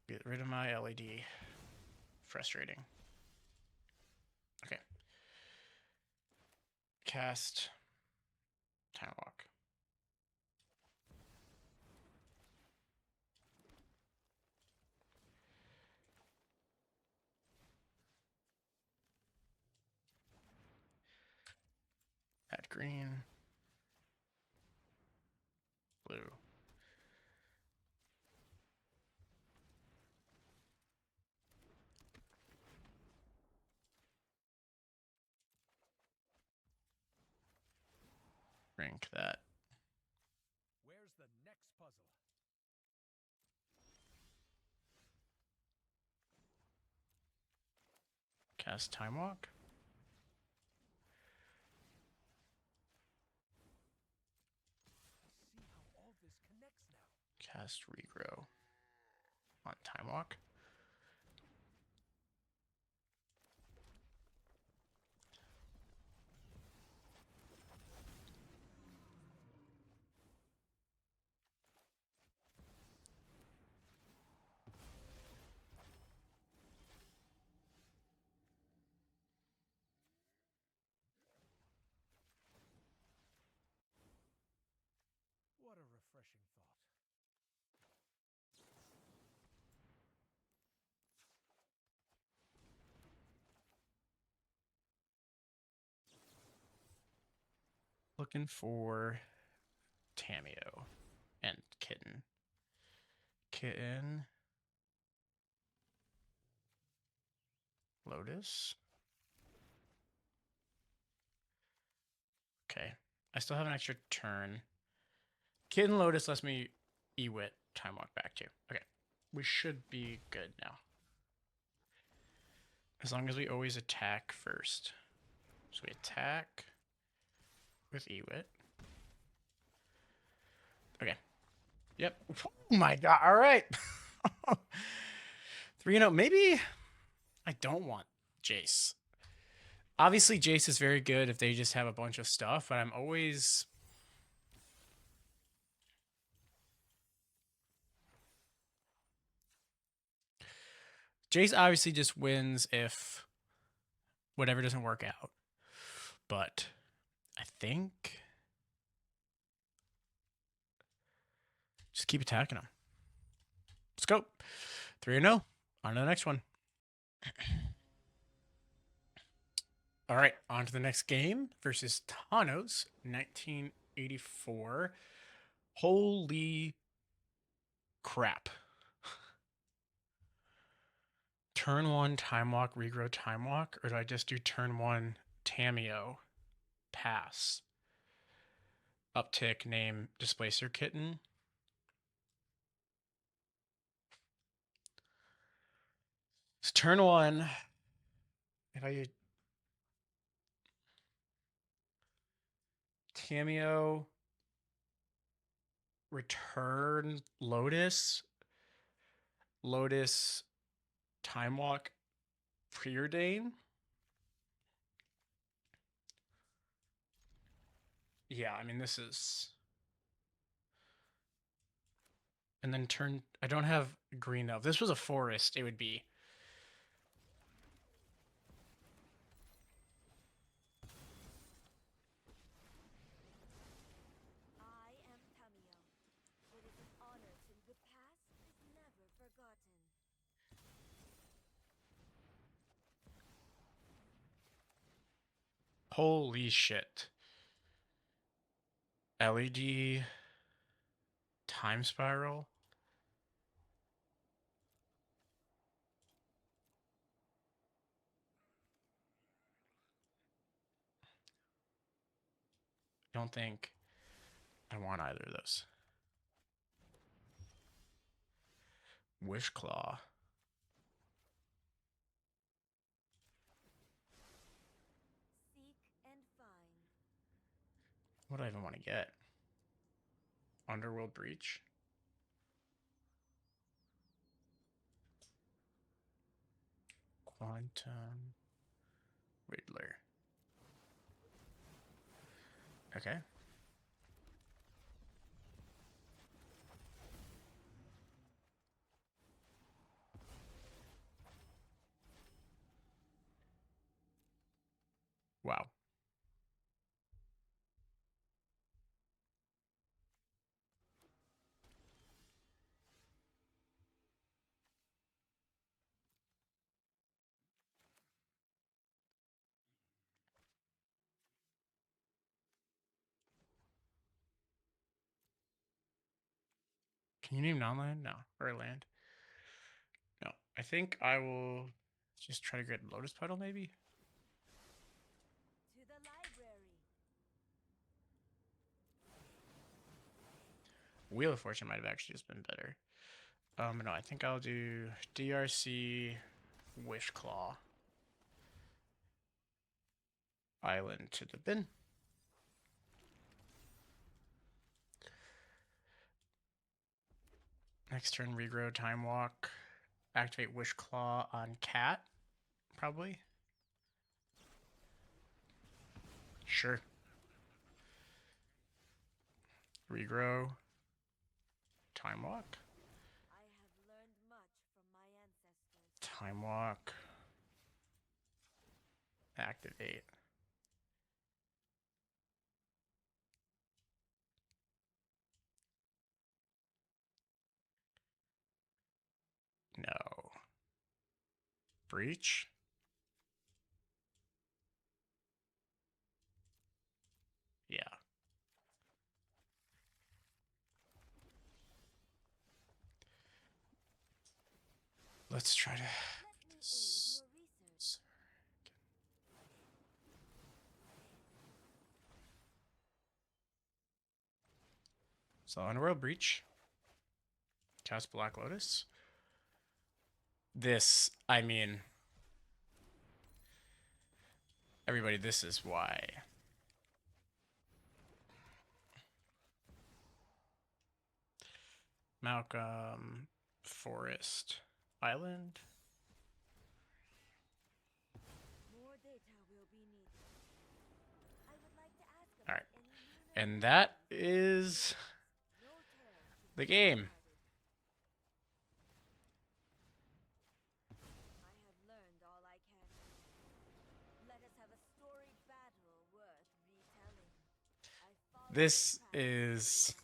Speaker 1: Get rid of my LED. Frustrating. Okay. Cast Time Walk. Add green. Blue. Rank that.
Speaker 3: Where's the next puzzle?
Speaker 1: Cast Time Walk.
Speaker 3: I see how all this connects now.
Speaker 1: Cast Regrow on Time Walk.
Speaker 3: What a refreshing thought.
Speaker 1: Looking for Tamio and Kitten. Kitten. Lotus. Okay. I still have an extra turn. Kitten Lotus lets me Ewit Time Walk back too. Okay. We should be good now. As long as we always attack first. So we attack with Ewit. Okay. Yep. Oh my god. All right. 3-0. Maybe I don't want Jace. Obviously, Jace is very good if they just have a bunch of stuff, but I'm always... Jace obviously just wins if whatever doesn't work out. But I think... just keep attacking him. Let's go. 3-0. On to the next one. All right, on to the next game versus Thanos, 1984. Holy crap. Turn 1 Time Walk, regrow Time Walk, or do I just do turn 1 Tamio, pass? Uptick, name Displacer Kitten. It's turn 1. If I Tamio, return Lotus, Time Walk, Preordain. Yeah, I mean this is, and then turn. I don't have green though. If this was a forest, it would be.
Speaker 2: I am Tamio. It is an honor to the past is never forgotten.
Speaker 1: Holy shit. LED time spiral. I don't think I want either of those. Wish Claw.
Speaker 2: Seek and find.
Speaker 1: What do I even want to get? Underworld Breach. Quantum Riddler. Okay. Wow. Can you name non-land? No. Or land? No. I think I will just try to get Lotus Petal, maybe?
Speaker 2: To the library.
Speaker 1: Wheel of Fortune might have actually just been better. No, I think I'll do DRC Wish Claw. Island to the bin. Next turn, regrow Time Walk. Activate Wish Claw on Cat, probably. Sure. Regrow. Time Walk.
Speaker 2: I have learned much from my ancestors.
Speaker 1: Time Walk. Activate. No. Breach. Yeah. Let's try to.
Speaker 2: Let me aid your research.
Speaker 1: So Underworld Breach. Cast Black Lotus. This, I mean, everybody, this is why. Malcolm, Forest, Island.
Speaker 2: More data will be needed. I would like to ask
Speaker 1: All
Speaker 2: about
Speaker 1: right.
Speaker 2: any lunar
Speaker 1: And that is
Speaker 2: no tale to
Speaker 1: the
Speaker 2: be
Speaker 1: game.
Speaker 2: discarded. I have learned all I can. Let us have a storied battle worth retelling. I followed
Speaker 1: This
Speaker 2: the path
Speaker 1: is.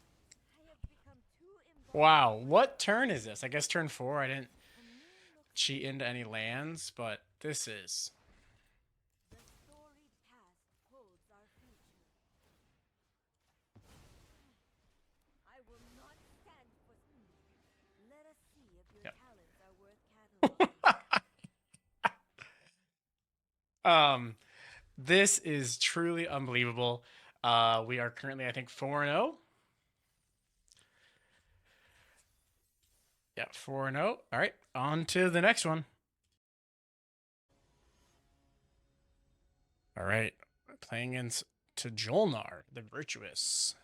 Speaker 2: I have become too involved
Speaker 1: Wow.
Speaker 2: in
Speaker 1: What turn is this? I guess turn 4. I didn't
Speaker 2: a mere look
Speaker 1: cheat into any lands, but this is.
Speaker 2: the storied past holds our future. I will not stand for. Let us see if your
Speaker 1: Yep.
Speaker 2: talents are worth cataloging.
Speaker 1: This is truly unbelievable. We are currently, I think, 4-0. Yeah, 4-0. All right, on to the next one. All right, playing into Jolnar, the Virtuous.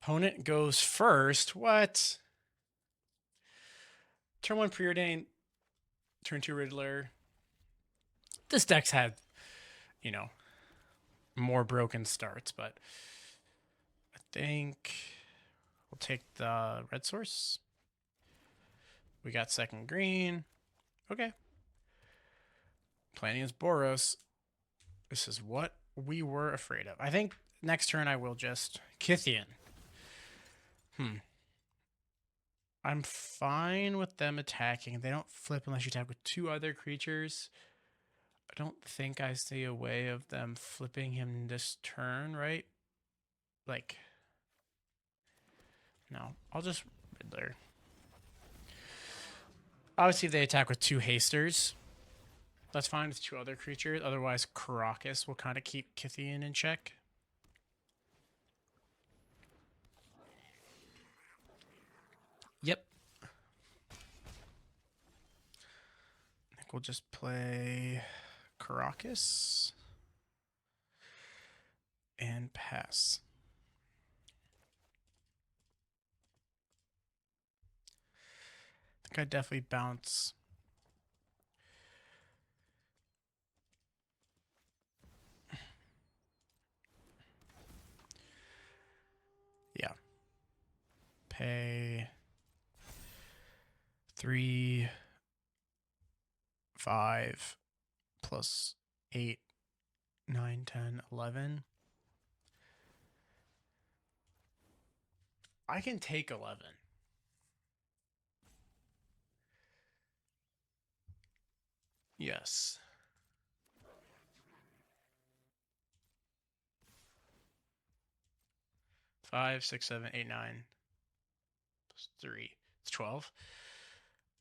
Speaker 1: Opponent goes first. What? Turn 1 Preordain, turn 2 Riddler. This deck's had, you know, more broken starts, but I think we'll take the red source. We got second green. Okay. Planning is Boros. This is what we were afraid of. I think next turn I will just Kythian. I'm fine with them attacking. They don't flip unless you attack with 2 other creatures. I don't think I see a way of them flipping him this turn, right? Like, no. I'll just Riddler. Obviously, if they attack with 2 hasters, that's fine with 2 other creatures. Otherwise, Karakas will kind of keep Kythian in check. Yep. I think we'll just play Karakas and pass. I think I definitely bounce. Yeah. Pay 3, 5 plus 8, 9, 10, 11. I can take 11. Yes. Five, 6, 7, 8, 9 plus 3. It's 12.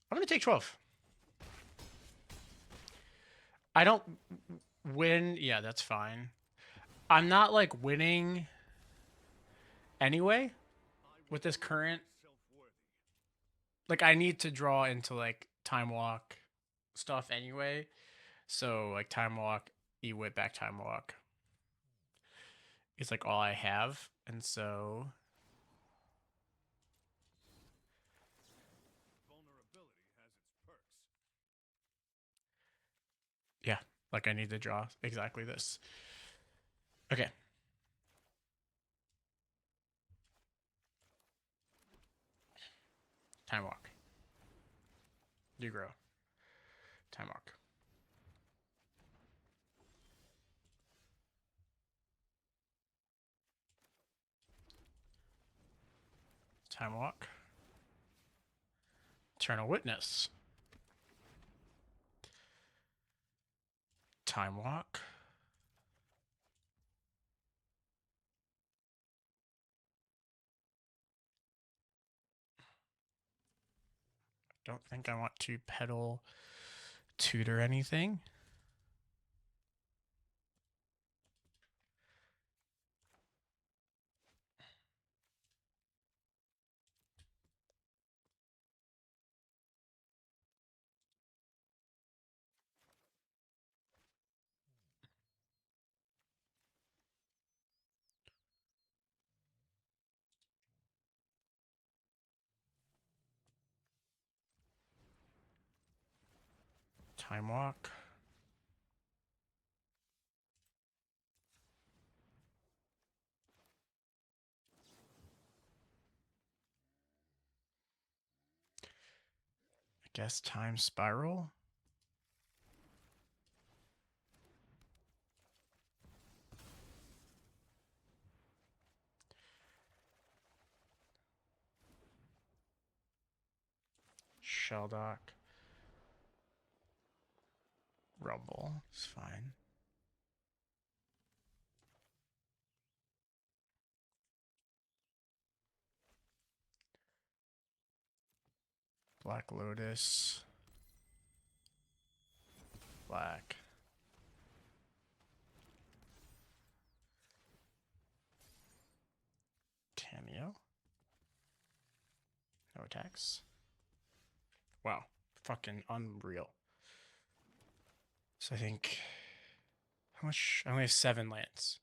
Speaker 1: I'm going to take 12. I don't win. Yeah, that's fine. I'm not like winning anyway with this current. Like, I need to draw into like Time Walk stuff anyway. So, like, Time Walk, E-Whip back Time Walk is like all I have. And so. Yeah, like I need to draw exactly this. Okay. Time Walk. You grow. Time Walk. Time Walk. Eternal Witness. Time Walk. Don't think I want to pedal, tutor anything. Time Walk. I guess Time Spiral. Shelldock. Rumble. It's fine. Black Lotus. Black. Cameo. No attacks. Wow. Fucking unreal. So I think How much? I only have 7 lands.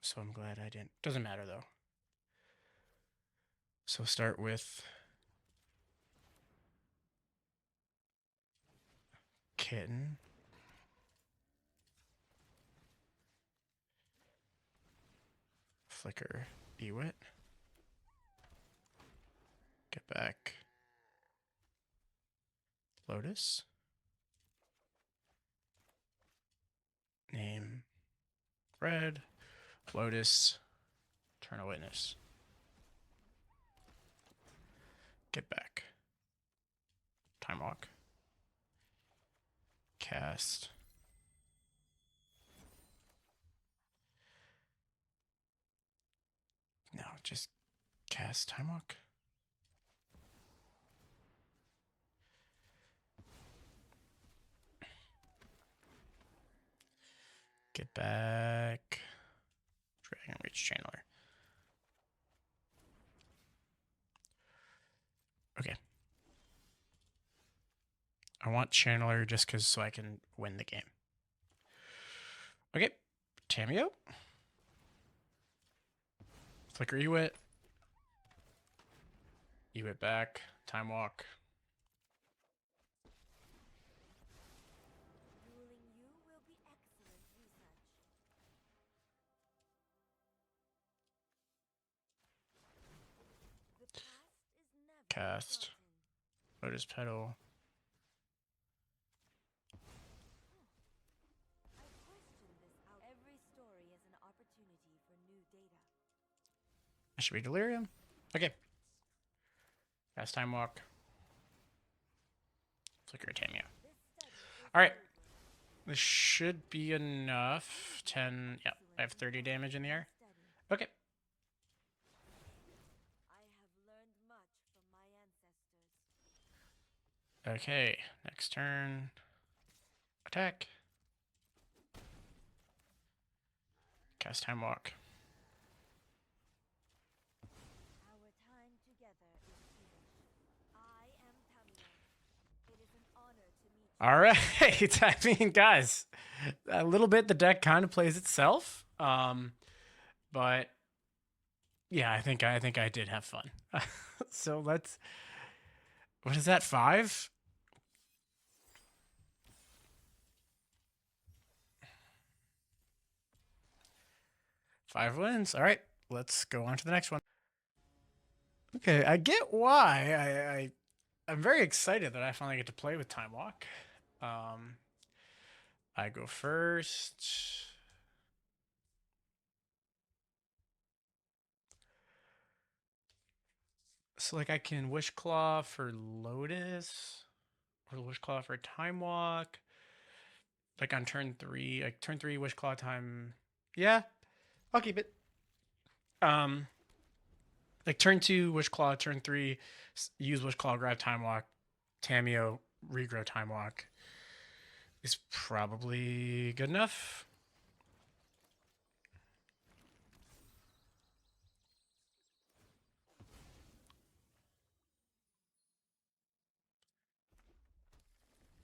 Speaker 1: So I'm glad I didn't. Doesn't matter though. So start with Kitten. Flicker Ewit. Get back Lotus. Name Red. Lotus. Eternal Witness. Get back. Time Walk. Cast. No, just cast Time Walk. Get back. Dragon Reach Channeler. Okay. I want Channeler just because so I can win the game. Okay. Tamio. Flicker Ewit. Ewit back. Time Walk.
Speaker 2: Ruling you will be excellent research. The past is never
Speaker 1: Cast.
Speaker 2: forgotten.
Speaker 1: Lotus Petal.
Speaker 2: I question this out. Every story is an opportunity for new data.
Speaker 1: I should be Delirium. Okay. Cast Time Walk. Flicker Tamio.
Speaker 2: This study is
Speaker 1: All right.
Speaker 2: over.
Speaker 1: This should be enough. 10. Yep. I have 30 damage in the air.
Speaker 2: Study.
Speaker 1: Okay.
Speaker 2: I have learned much from my ancestors.
Speaker 1: Okay. Next turn. Attack. Cast Time Walk.
Speaker 2: Our time together is finished. I am Tamio. It is an honor to meet you.
Speaker 1: All right. I mean, guys, a little bit the deck kind of plays itself. But yeah, I think I did have fun. So let's. What is that? 5? Five wins. All right. Let's go on to the next one. Okay, I get why I'm very excited that I finally get to play with Time Walk. I go first. So like I can Wish Claw for Lotus, or Wish Claw for Time Walk. Like on turn 3, like turn 3 Wish Claw time. Yeah, I'll keep it. Like turn 2 Wish Claw, turn 3 use Wish Claw, grab Time Walk, Tamio regrow Time Walk is probably good enough.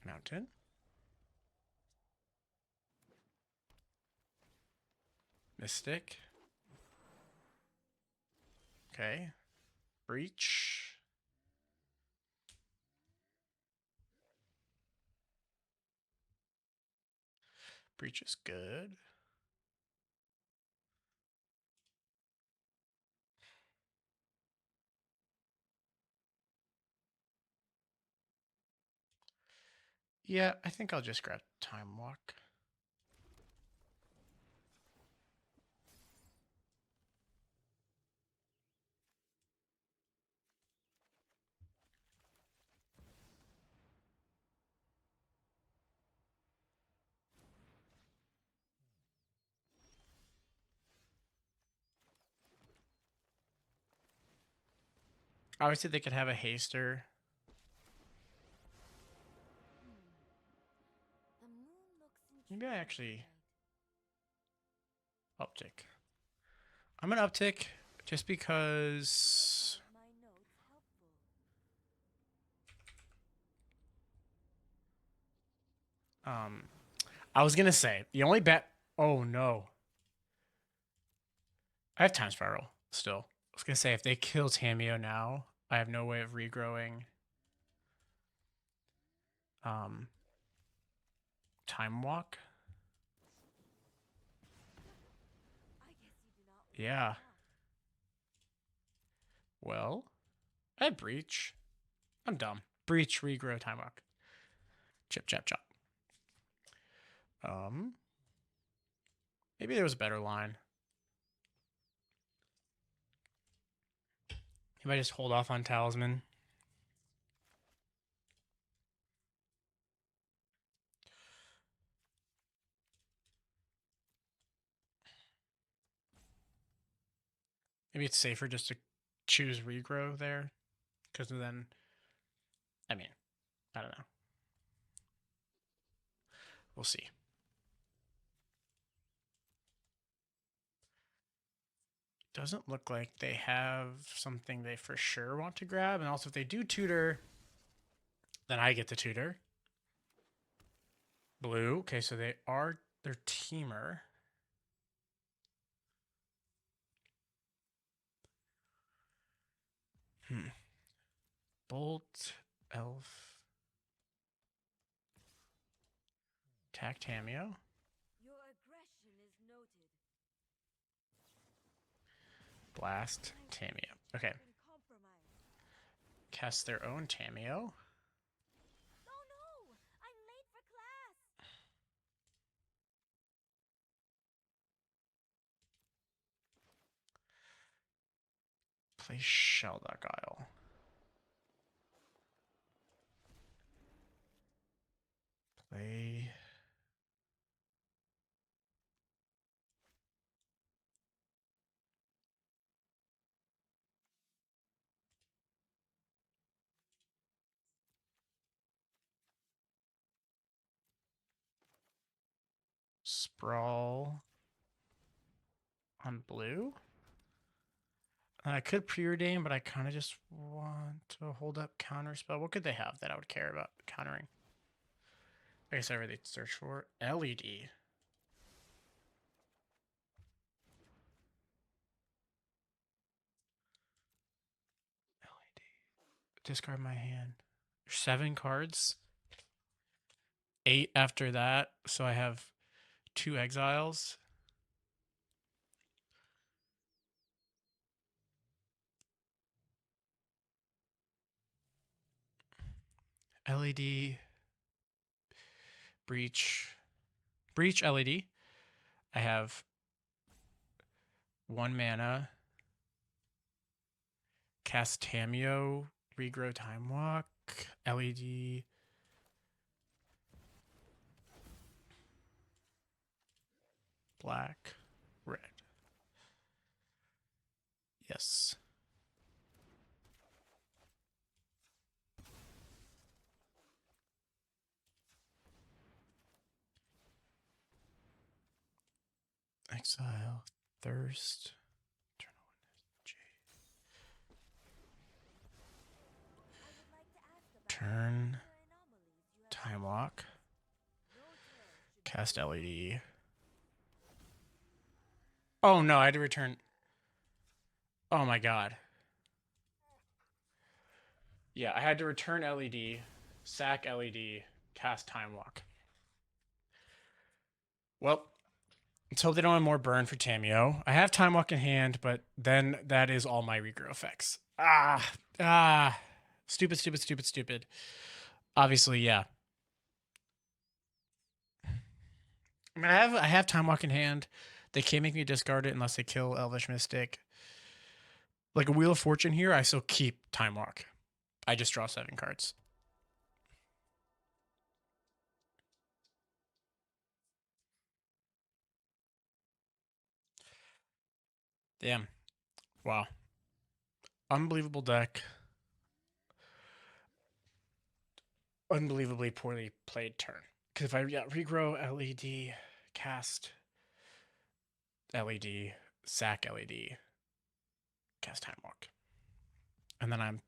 Speaker 1: Mountain. Mystic. Okay. Breach. Breach is good. Yeah, I think I'll just grab Time Walk. Obviously, they could have a haster.
Speaker 2: The moon looks
Speaker 1: Maybe I
Speaker 2: intriguing
Speaker 1: actually
Speaker 2: tonight.
Speaker 1: uptick. I'm gonna uptick just because.
Speaker 2: My notes helpful.
Speaker 1: I was gonna say the only bet. Oh no, I have time spiral still. I was gonna say if they kill Tamio now, I have no way of regrowing. Time walk.
Speaker 2: I guess you do not wish
Speaker 1: Yeah.
Speaker 2: me luck.
Speaker 1: Well, I have breach. I'm dumb. Breach, regrow, time walk. Chip, chop, chop. Maybe there was a better line. He might just hold off on talisman. Maybe it's safer just to choose regrow there, because then, I mean, I don't know. We'll see. Doesn't look like they have something they for sure want to grab. And also, if they do tutor, then I get the tutor. Blue. Okay, so they are their teamer. Bolt, elf. Attack Tamio.
Speaker 2: Your aggression is noted.
Speaker 1: Blast
Speaker 2: My
Speaker 1: Tamio.
Speaker 2: research
Speaker 1: Okay.
Speaker 2: has been compromised.
Speaker 1: Cast their own Tamio.
Speaker 2: Oh no! I'm late for class!
Speaker 1: Play Sheldock Isle. Play. Sprawl on blue. And I could preordain, but I kind of just want to hold up counter spell. What could they have that I would care about countering? I guess I really search for LED. LED. Discard my hand. 7 cards. 8 after that, so I have 2 exiles. LED. Breach. Breach LED. I have 1 mana. Cast Tamio. Regrow Time Walk. LED. Black. Red. Yes. Exile. Thirst.
Speaker 2: I would like to ask about
Speaker 1: Turn.
Speaker 2: other anomalies you have
Speaker 1: Time Walk.
Speaker 2: No turn should
Speaker 1: Cast
Speaker 2: be
Speaker 1: LED. Oh no, I had to return. Oh my god. Yeah, I had to return LED, sack LED, cast Time Walk. Well, let's hope they don't have more burn for Tamio. I have Time Walk in hand, but then that is all my regrow effects. Stupid, stupid, stupid, stupid. Obviously, yeah. I mean, I have Time Walk in hand. They can't make me discard it unless they kill Elvish Mystic. Like a Wheel of Fortune here, I still keep Time Walk. I just draw 7 cards. Damn. Wow. Unbelievable deck. Unbelievably poorly played turn. Because if I regrow LED, cast LED, sack LED, cast Time Walk. And then I'm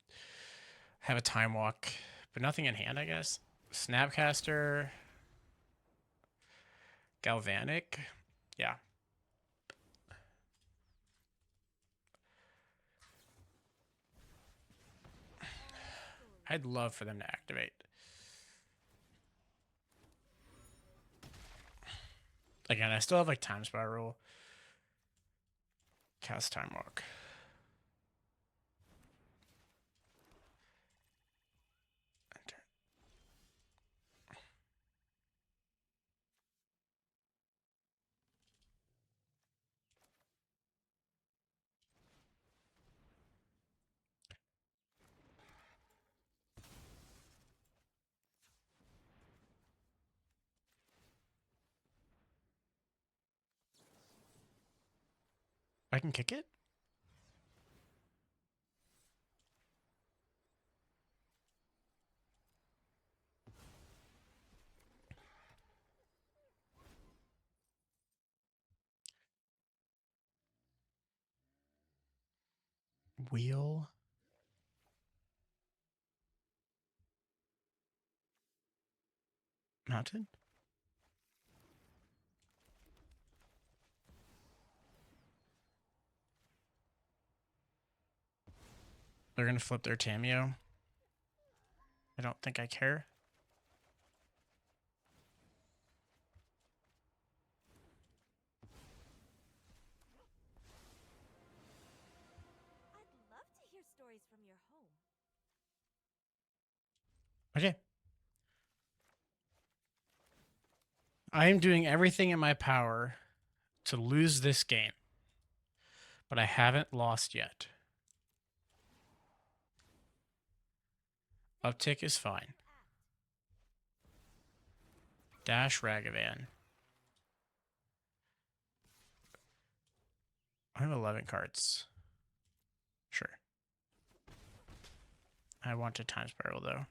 Speaker 1: have a Time Walk, but nothing in hand, I guess. Snapcaster. Galvanic. Yeah. I'd love for them to activate. Again, I still have like Time Spiral. Cast Time Walk. Enter. I can kick it? Wheel. Mountain? They're going to flip their Tameo. I don't think I care.
Speaker 2: I'd love to hear stories from your home.
Speaker 1: Okay. I am doing everything in my power to lose this game, but I haven't lost yet. Uptick is fine. Dash Ragavan. I have 11 cards. Sure. I want to Time Spiral though.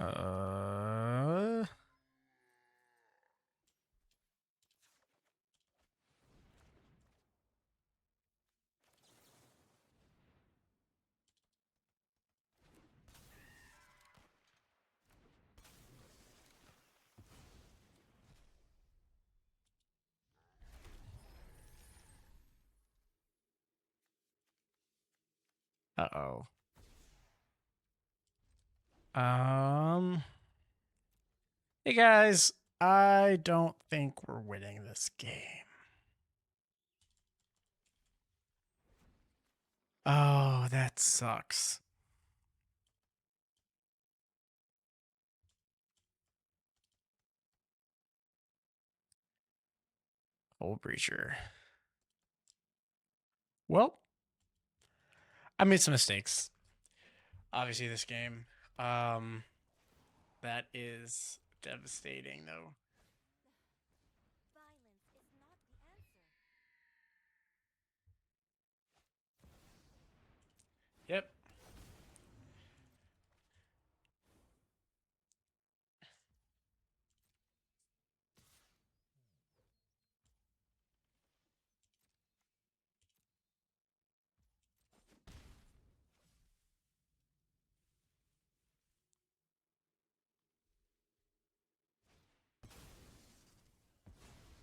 Speaker 1: Uh Uh-oh. Hey guys, I don't think we're winning this game. Oh, that sucks. Old Breacher. Well, I made some mistakes. Obviously, this game. That is devastating, though.
Speaker 2: Violence is not the answer.
Speaker 1: Yep.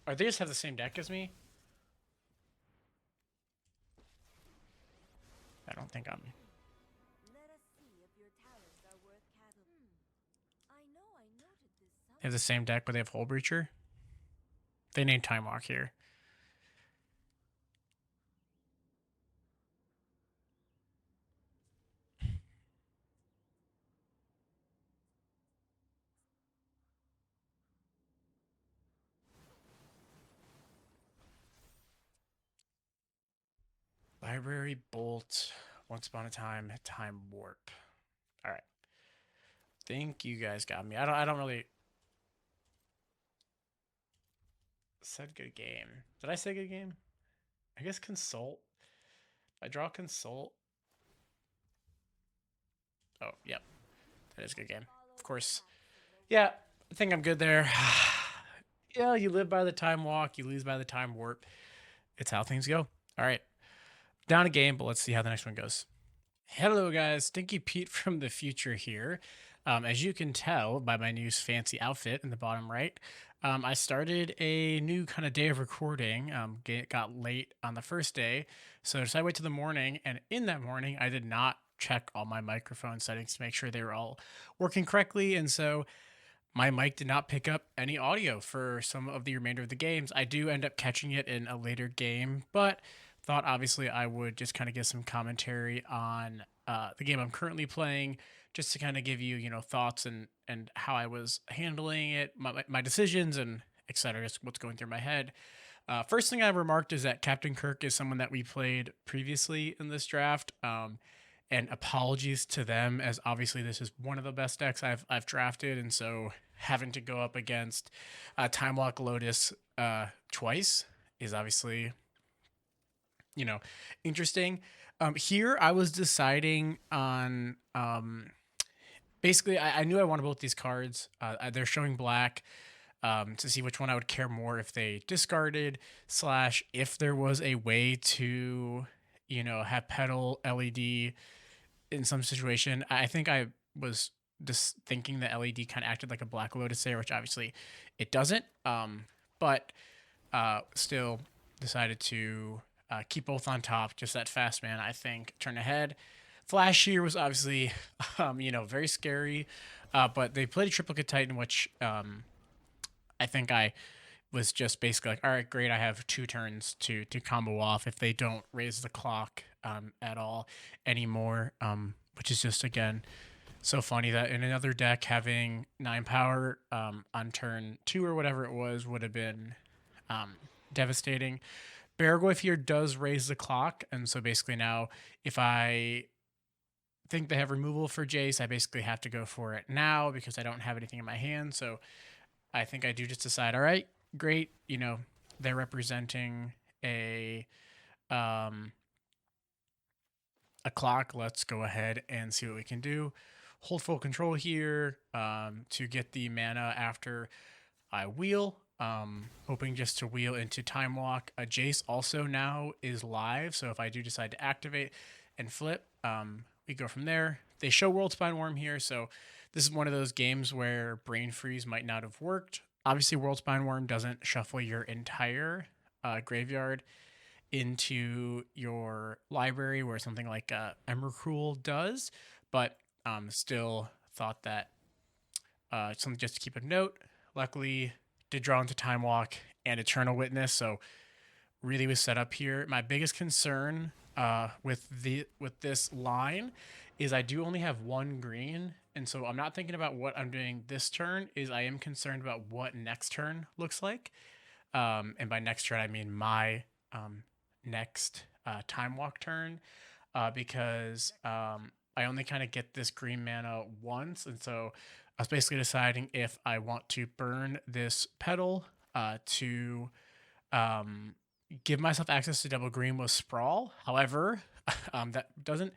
Speaker 1: Or they just have the same deck as me? I don't think I'm.
Speaker 2: Let us see if your talents are worth cattle. I know I noted this
Speaker 1: They have the same deck, but they have Hole Breacher. They named Time Walk here. Library, Bolt, Once Upon a Time, Time Warp. All right. Think you guys got me. I don't really said good game. Did I say good game? I guess consult. I draw consult. Oh, yep. That is a good game. Of course. Yeah, I think I'm good there. Yeah, you live by the time walk, you lose by the time warp. It's how things go. All right. Down a game, but let's see how the next one goes. Hello, guys. Stinky Pete from the future here. As you can tell by my new fancy outfit in the bottom right, I started a new kind of day of recording. It got late on the first day, so I decided to wait till the morning. And in that morning, I did not check all my microphone settings to make sure they were all working correctly. And so my mic did not pick up any audio for some of the remainder of the games. I do end up catching it in a later game, but thought obviously I would just kind of give some commentary on the game I'm currently playing, just to kind of give you, thoughts and how I was handling it, my decisions, and etc. Just what's going through my head. First thing I remarked is that Captain Kirk is someone that we played previously in this draft. And apologies to them, as obviously this is one of the best decks I've drafted, and so having to go up against Time Walk Lotus twice is obviously interesting. Here I was deciding on basically I knew I wanted both these cards. They're showing black. To see which one I would care more if they discarded / if there was a way to have pedal LED in some situation. I think I was just thinking the LED kind of acted like a Black Lotus there, which obviously it doesn't. But still decided to keep both on top. Just that fast man, I think, turn ahead. Flash here was obviously, very scary. But they played a Triplicate Titan, which I think I was just basically like, all right, great. I have 2 turns to combo off if they don't raise the clock at all anymore, which is just, again, so funny that in another deck having 9 power on turn 2 or whatever it was would have been devastating. Baragorn here does raise the clock, and so basically now if I think they have removal for Jace, I basically have to go for it now because I don't have anything in my hand. So I think I do just decide, all right, great, they're representing a clock. Let's go ahead and see what we can do. Hold full control here to get the mana after I wheel. Hoping just to wheel into Time Walk. Jace also now is live, so if I do decide to activate and flip, we go from there. They show World Spine Worm here, so this is one of those games where Brain Freeze might not have worked. Obviously, World Spine Worm doesn't shuffle your entire graveyard into your library where something like Emrakul does, but still thought that something just to keep a note. Luckily, did draw into Time Walk and Eternal Witness, so really was set up here. My biggest concern with this line is I do only have 1 green, and so I'm not thinking about what I'm doing this turn. I am concerned about what next turn looks like, and by next turn I mean my next Time Walk turn, because I only kind of get this green mana once, and so I was basically deciding if I want to burn this pedal to give myself access to double green with Sprawl. However, that doesn't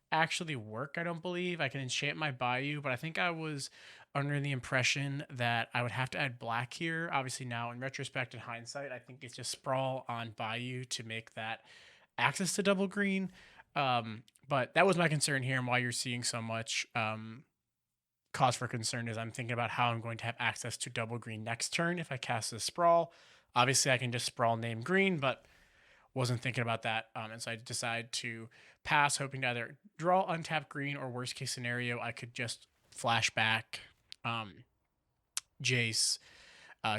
Speaker 1: actually work, I don't believe. I can enchant my Bayou, but I think I was under the impression that I would have to add black here. Obviously now, in retrospect and hindsight, I think it's just Sprawl on Bayou to make that access to double green. But that was my concern here, and why you're seeing so much cause for concern is I'm thinking about how I'm going to have access to double green next turn if I cast this Sprawl. Obviously, I can just Sprawl name green, but wasn't thinking about that. And so I decided to pass, hoping to either draw untapped green, or worst case scenario, I could just flash back Jace,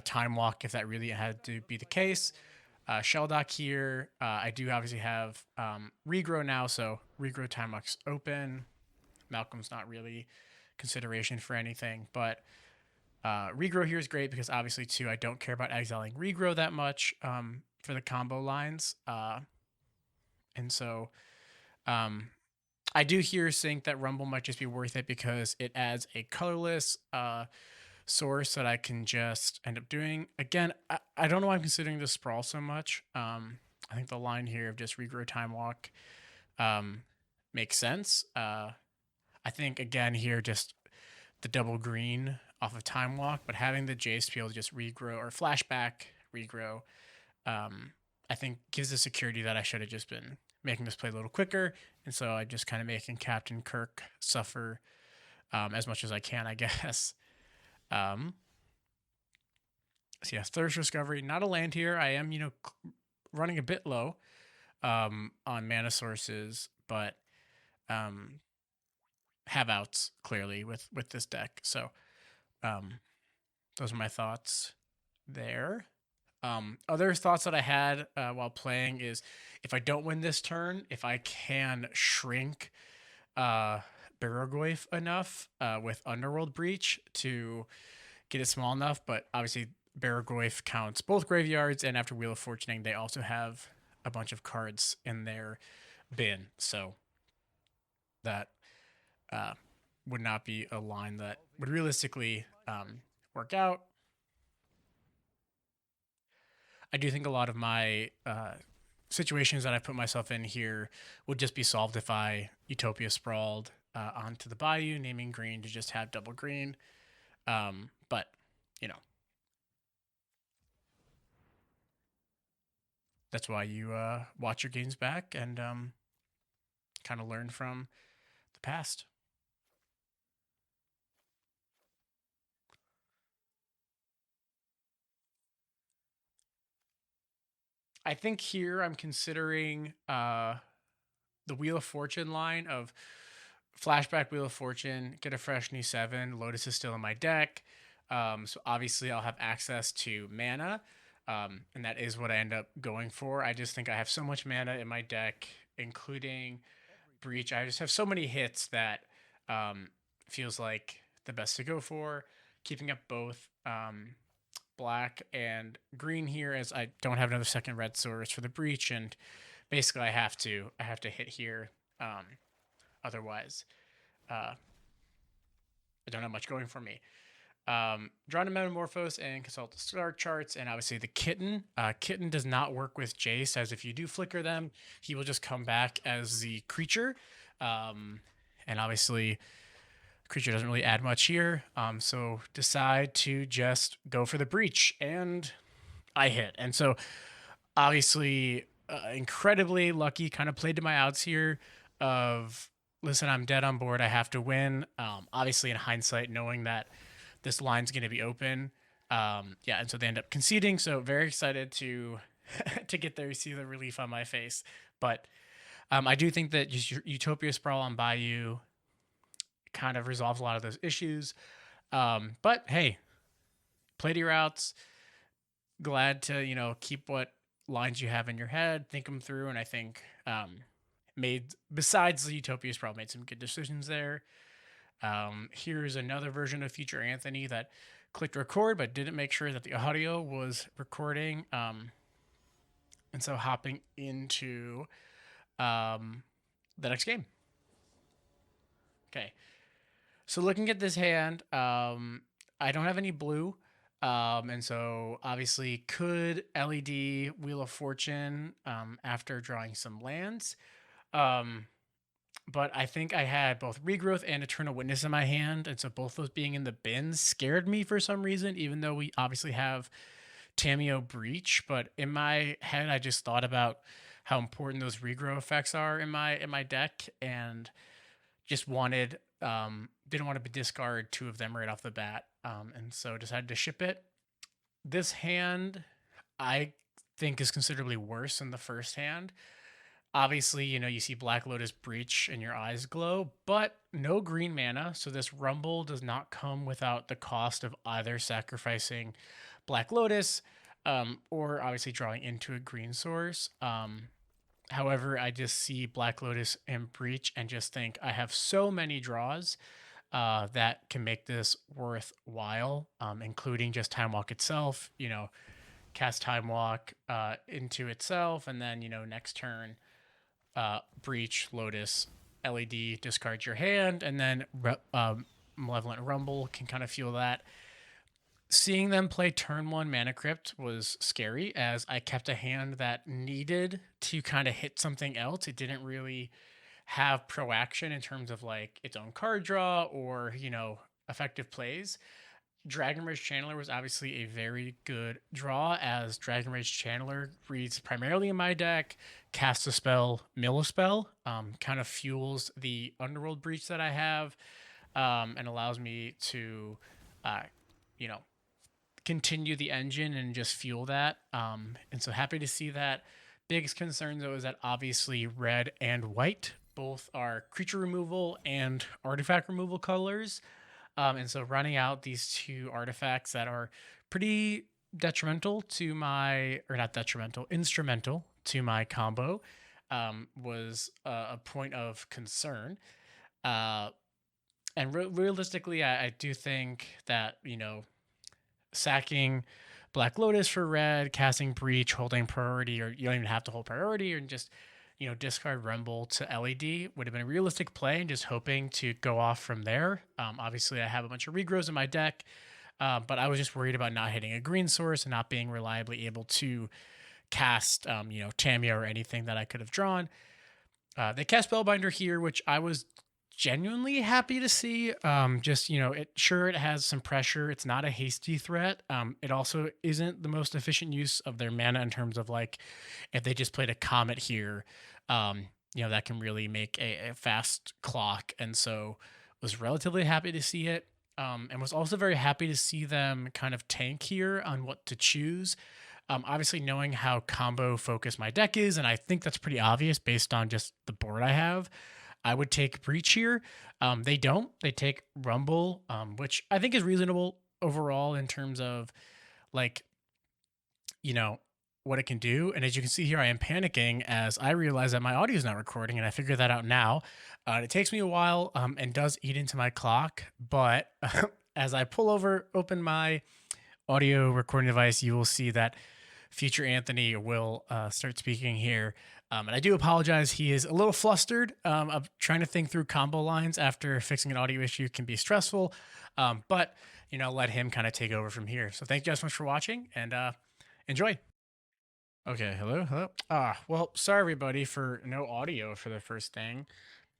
Speaker 1: Time Walk if that really had to be the case. Shelldock here. I do obviously have Regrow now, so Regrow Time Walk's open. Malcolm's not really consideration for anything, but Regrow here is great because obviously too I don't care about exiling Regrow that much for the combo lines, And so I do hear Sync that Rumble might just be worth it because it adds a colorless source that I can just end up doing. Again, I don't know why I'm considering this Sprawl so much. I think the line here of just regrow Time Walk makes sense. I think, again, here, just the double green off of Time Walk, but having the Jace to be able to just regrow or flashback regrow, I think gives the security that I should have just been making this play a little quicker. And so I'm just kind of making Captain Kirk suffer as much as I can, I guess. So yeah, Thirst Discovery, not a land here. I am, running a bit low on mana sources, but have outs clearly with this deck. So those are my thoughts there. Other thoughts that I had while playing is if I don't win this turn, if I can shrink Barrogoyf enough with Underworld Breach to get it small enough, but obviously Barrogoyf counts both graveyards, and after Wheel of Fortuning, they also have a bunch of cards in their bin. So that would not be a line that would realistically work out. I do think a lot of my situations that I put myself in here would just be solved if I Utopia sprawled onto the Bayou, naming green to just have double green. But, that's why you watch your games back and kind of learn from the past. I think here I'm considering the Wheel of Fortune line of flashback Wheel of Fortune, get a fresh new 7. Lotus is still in my deck. So obviously I'll have access to mana. And that is what I end up going for. I just think I have so much mana in my deck, including Breach. I just have so many hits that feels like the best to go for. Keeping up both black and green here, as I don't have another second red source for the Breach, and basically I have to hit here. Otherwise, I don't have much going for me. Drawn to Metamorphose and consult the star charts, and obviously the Kitten. Kitten does not work with Jace, as if you do flicker them, he will just come back as the creature. And obviously, creature doesn't really add much here. So decide to just go for the Breach, and I hit. And so obviously, incredibly lucky, kind of played to my outs here of, listen, I'm dead on board, I have to win. Obviously, in hindsight, knowing that this line's going to be open. And so they end up conceding. So very excited to to get there, see the relief on my face. But I do think that just Utopia Sprawl on Bayou kind of resolves a lot of those issues. But hey, play to your outs. Glad to, keep what lines you have in your head, think them through. And I think besides the Utopia Sprawl, made some good decisions there. Here's another version of Future Anthony that clicked record but didn't make sure that the audio was recording. And so hopping into the next game. Okay. So looking at this hand, I don't have any blue. And so obviously could LED Wheel of Fortune after drawing some lands. But I think I had both Regrowth and Eternal Witness in my hand, and so both those being in the bins scared me for some reason, even though we obviously have Tamiyo Breach. But in my head, I just thought about how important those regrow effects are in my deck, and just didn't want to discard 2 of them right off the bat, and so decided to ship it. This hand, I think, is considerably worse than the first hand. Obviously, you see Black Lotus Breach and your eyes glow, but no green mana. So this Rumble does not come without the cost of either sacrificing Black Lotus or obviously drawing into a green source. However, I just see Black Lotus and Breach and just think I have so many draws that can make this worthwhile, including just Time Walk itself, cast Time Walk into itself, and then, next turn, Breach, Lotus, LED, discard your hand, and then Malevolent Rumble can kind of fuel that. Seeing them play turn 1 Mana Crypt was scary, as I kept a hand that needed to kind of hit something else. It didn't really have pro action in terms of like its own card draw or, effective plays. Dragon Rage Channeler was obviously a very good draw, as Dragon Rage Channeler reads primarily in my deck, casts a spell, mill a spell, kind of fuels the Underworld Breach that I have, and allows me to, you know, continue the engine and just fuel that. And so happy to see that. Biggest concern though is that obviously red and white both are creature removal and artifact removal colors. And so running out these two artifacts that are pretty detrimental to my, or not detrimental, instrumental to my combo, was a point of concern. And realistically, I do think that, sacking Black Lotus for red, casting Breach, holding priority, or you don't even have to hold priority, or just, discard Rumble to LED would have been a realistic play, and just hoping to go off from there. Obviously, I have a bunch of regrows in my deck, but I was just worried about not hitting a green source and not being reliably able to cast, Tamiyo or anything that I could have drawn. They cast Spellbinder here, which I was genuinely happy to see. Just, it has some pressure. It's not a hasty threat. It also isn't the most efficient use of their mana in terms of like, if they just played a Comet here, that can really make a fast clock. And so was relatively happy to see it. And was also very happy to see them kind of tank here on what to choose. Obviously knowing how combo focused my deck is, and I think that's pretty obvious based on just the board I have, I would take Breach here. They don't. They take Rumble, which I think is reasonable overall in terms of like, what it can do. And as you can see here, I am panicking as I realize that my audio is not recording, and I figure that out now. It takes me a while and does eat into my clock, but as I open my audio recording device, you will see that future Anthony will start speaking here. And I do apologize. He is a little flustered. Of trying to think through combo lines after fixing an audio issue can be stressful. But, let him kind of take over from here. So thank you guys so much for watching, and enjoy. Okay, hello. Well, sorry everybody for no audio for the first thing,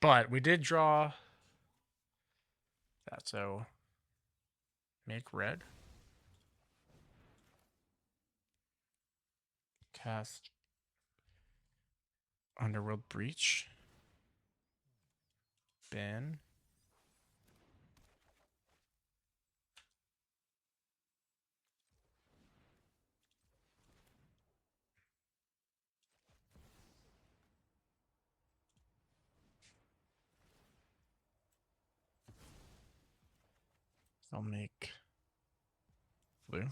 Speaker 1: but we did draw that. So make red. Cast Underworld Breach. Ban. I'll make blue.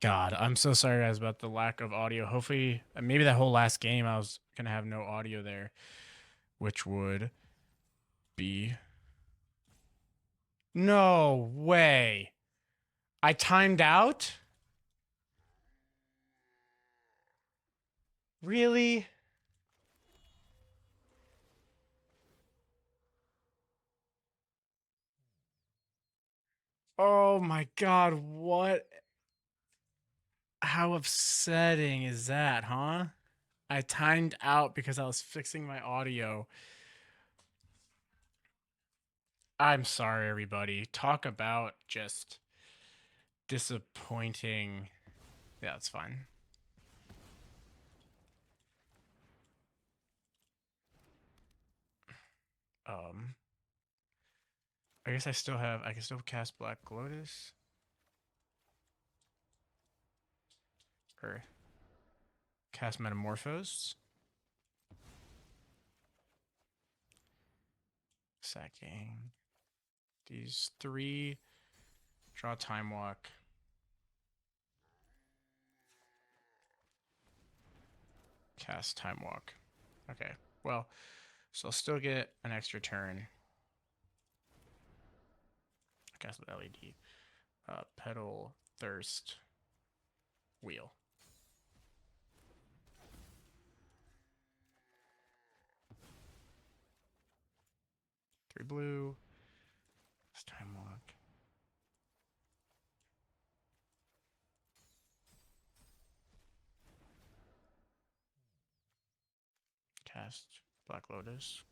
Speaker 1: God, I'm so sorry guys about the lack of audio. Hopefully, maybe that whole last game I was gonna have no audio there, which would be no way. I timed out? Really? Oh my God, what? How upsetting is that, huh? I timed out because I was fixing my audio. I'm sorry, everybody. Talk about just disappointing. Yeah, that's fine. I guess I can still cast Black Lotus. Or cast Metamorphose. Sacking these three. Draw Time Walk. Cast Time Walk. Okay, well, so I'll still get an extra turn. Cast with LED. Pedal, Thirst, Wheel. 3 blue. It's time walk. Cast Black Lotus.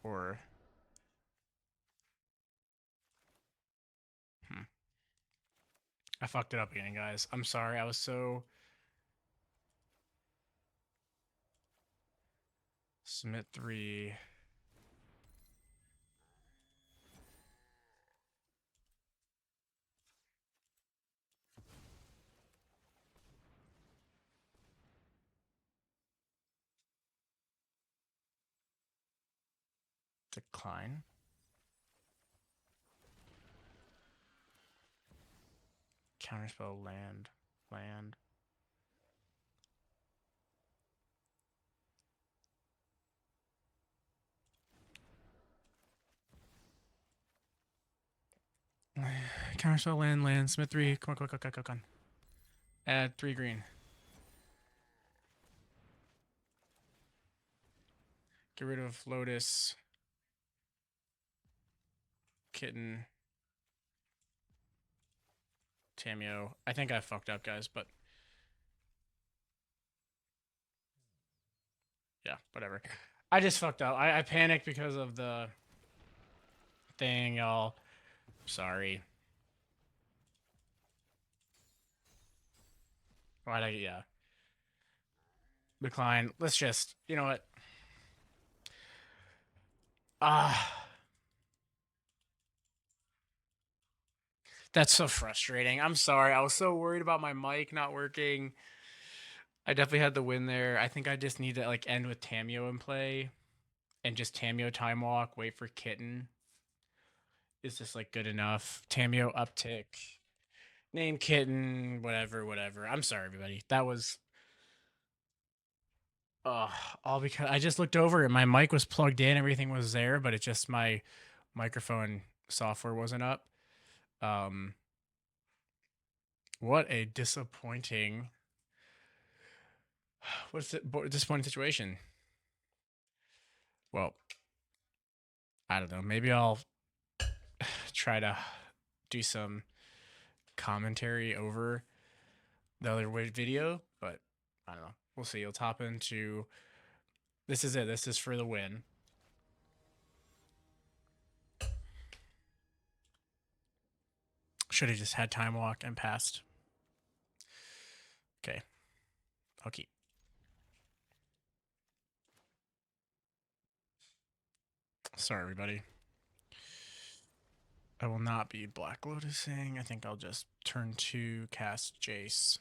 Speaker 1: Or I fucked it up again, guys. I'm sorry. I was so submit 3. Decline. Counterspell land. Land. Counterspell land. Land. Submit 3. Come on, come on. Add 3 green. Get rid of Lotus. Kitten. Tamio. I think I fucked up, guys, but yeah, whatever. I just fucked up. I panicked because of the thing, y'all. Sorry. Why'd I? Yeah. Decline. Let's just. You know what? That's so frustrating. I'm sorry. I was so worried about my mic not working. I definitely had the win there. I think I just need to like end with Tamio in play and just Tamio time walk, wait for Kitten. Is this like good enough? Tamio uptick. Name Kitten, whatever. I'm sorry, everybody. That was all because I just looked over and my mic was plugged in, everything was there, but it just my microphone software wasn't up. What a disappointing disappointing situation. Well, I don't know. Maybe I'll try to do some commentary over the other video, but I don't know. We'll see. Let's hop into this. Is it. This is for the win. Should have just had time walk and passed. Okay. I'll keep. Sorry, everybody. I will not be Black Lotusing. I think I'll just turn 2, cast Jace.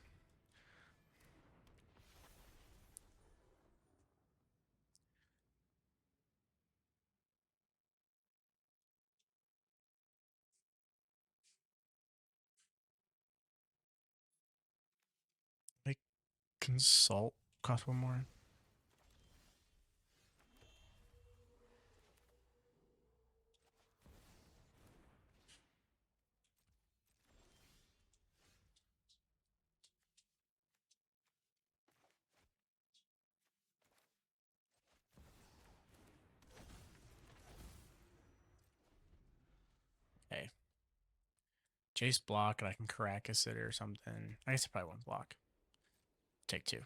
Speaker 1: Like, consult, cost 1 more. Okay. Jace block, and I can Caracas it or something. I guess I probably won't block. Take 2.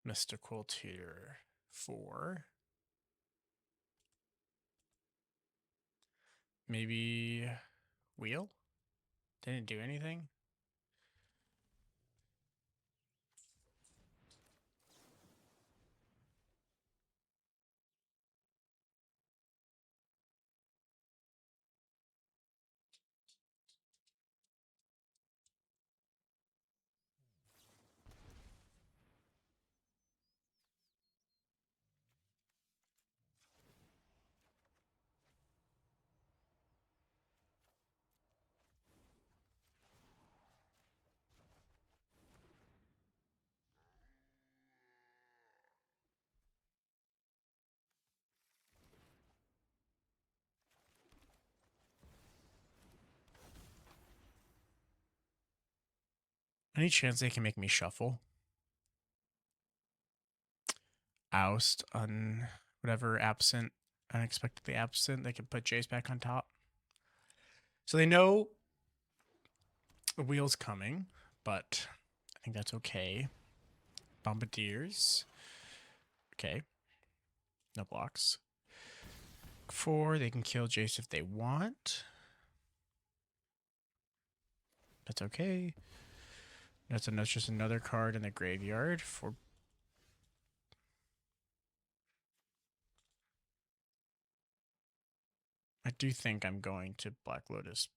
Speaker 1: Mystical Tutor 4. Maybe Wheel? Didn't do anything? Any chance they can make me shuffle? Oust on whatever absent, unexpectedly absent. They can put Jace back on top. So they know the wheel's coming, but I think that's okay. Bombardiers. Okay. No blocks. 4, they can kill Jace if they want. That's okay. That's just another card in the graveyard for. I do think I'm going to Black Lotus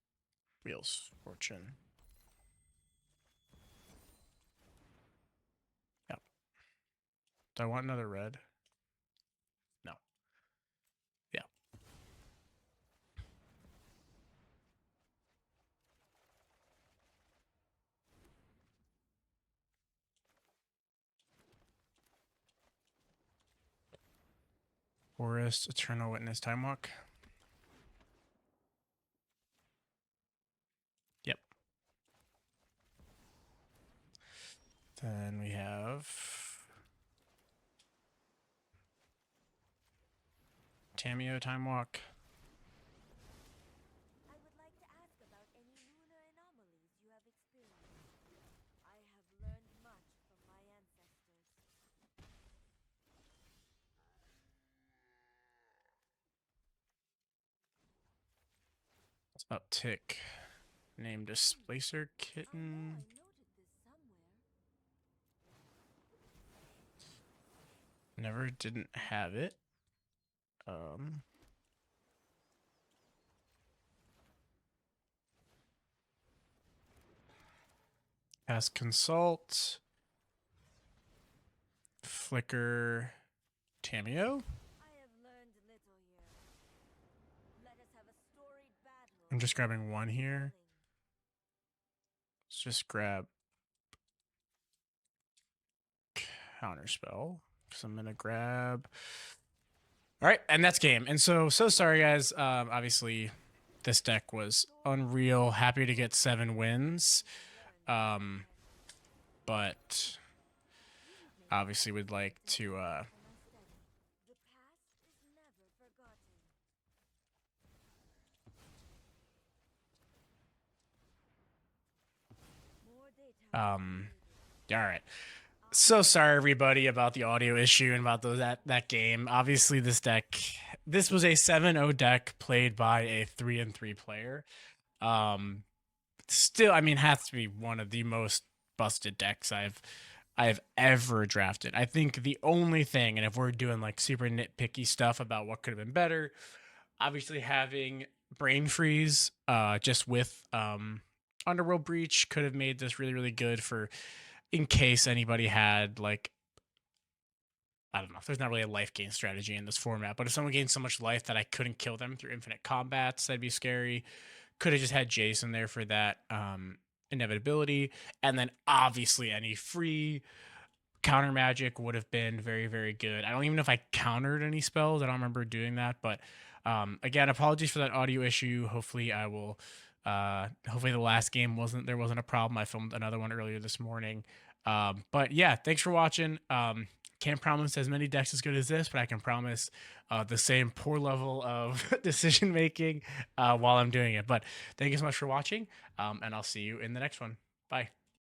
Speaker 1: Wheels Fortune. Yep. Do I want another red? No. Yeah. Forest, Eternal Witness, Time Walk. Yep. Then we have Tamiyo, Time Walk.
Speaker 2: I would like to ask about any lunar anomalies you have experienced. I have learned much from my ancestors.
Speaker 1: It's uptick. Named Displacer
Speaker 2: I
Speaker 1: Kitten.
Speaker 2: noted this somewhere.
Speaker 1: Never didn't have it. Ask Consult. Flicker. Tamiyo.
Speaker 2: I have learned little here. Let us have a storied battle.
Speaker 1: I'm just grabbing one here. Let's just grab Counterspell. Because I'm going to grab. All right, and that's game. And so sorry, guys. Obviously, this deck was unreal. Happy to get 7 wins. But obviously would like to
Speaker 2: The past is never forgotten. More data.
Speaker 1: all right. So sorry everybody about the audio issue and about that game. Obviously this was a 7-0 deck played by a 3-3 player. Still, I mean, has to be one of the most busted decks I've ever drafted. I think the only thing, and if we're doing like super nitpicky stuff about what could have been better, obviously having Brain Freeze just with Underworld Breach could have made this really, really good for in case anybody had like, I don't know, there's not really a life gain strategy in this format, but if someone gained so much life that I couldn't kill them through infinite combats, that'd be scary. Could have just had Jason there for that inevitability. And then obviously any free counter magic would have been very, very good. I don't even know if I countered any spells. I don't remember doing that. But again, apologies for that audio issue. Hopefully I will hopefully the last game wasn't a problem. I filmed another one earlier this morning. But yeah, thanks for watching. Can't promise as many decks as good as this, but I can promise the same poor level of decision making while I'm doing it. But thank you so much for watching, and I'll see you in the next one. Bye.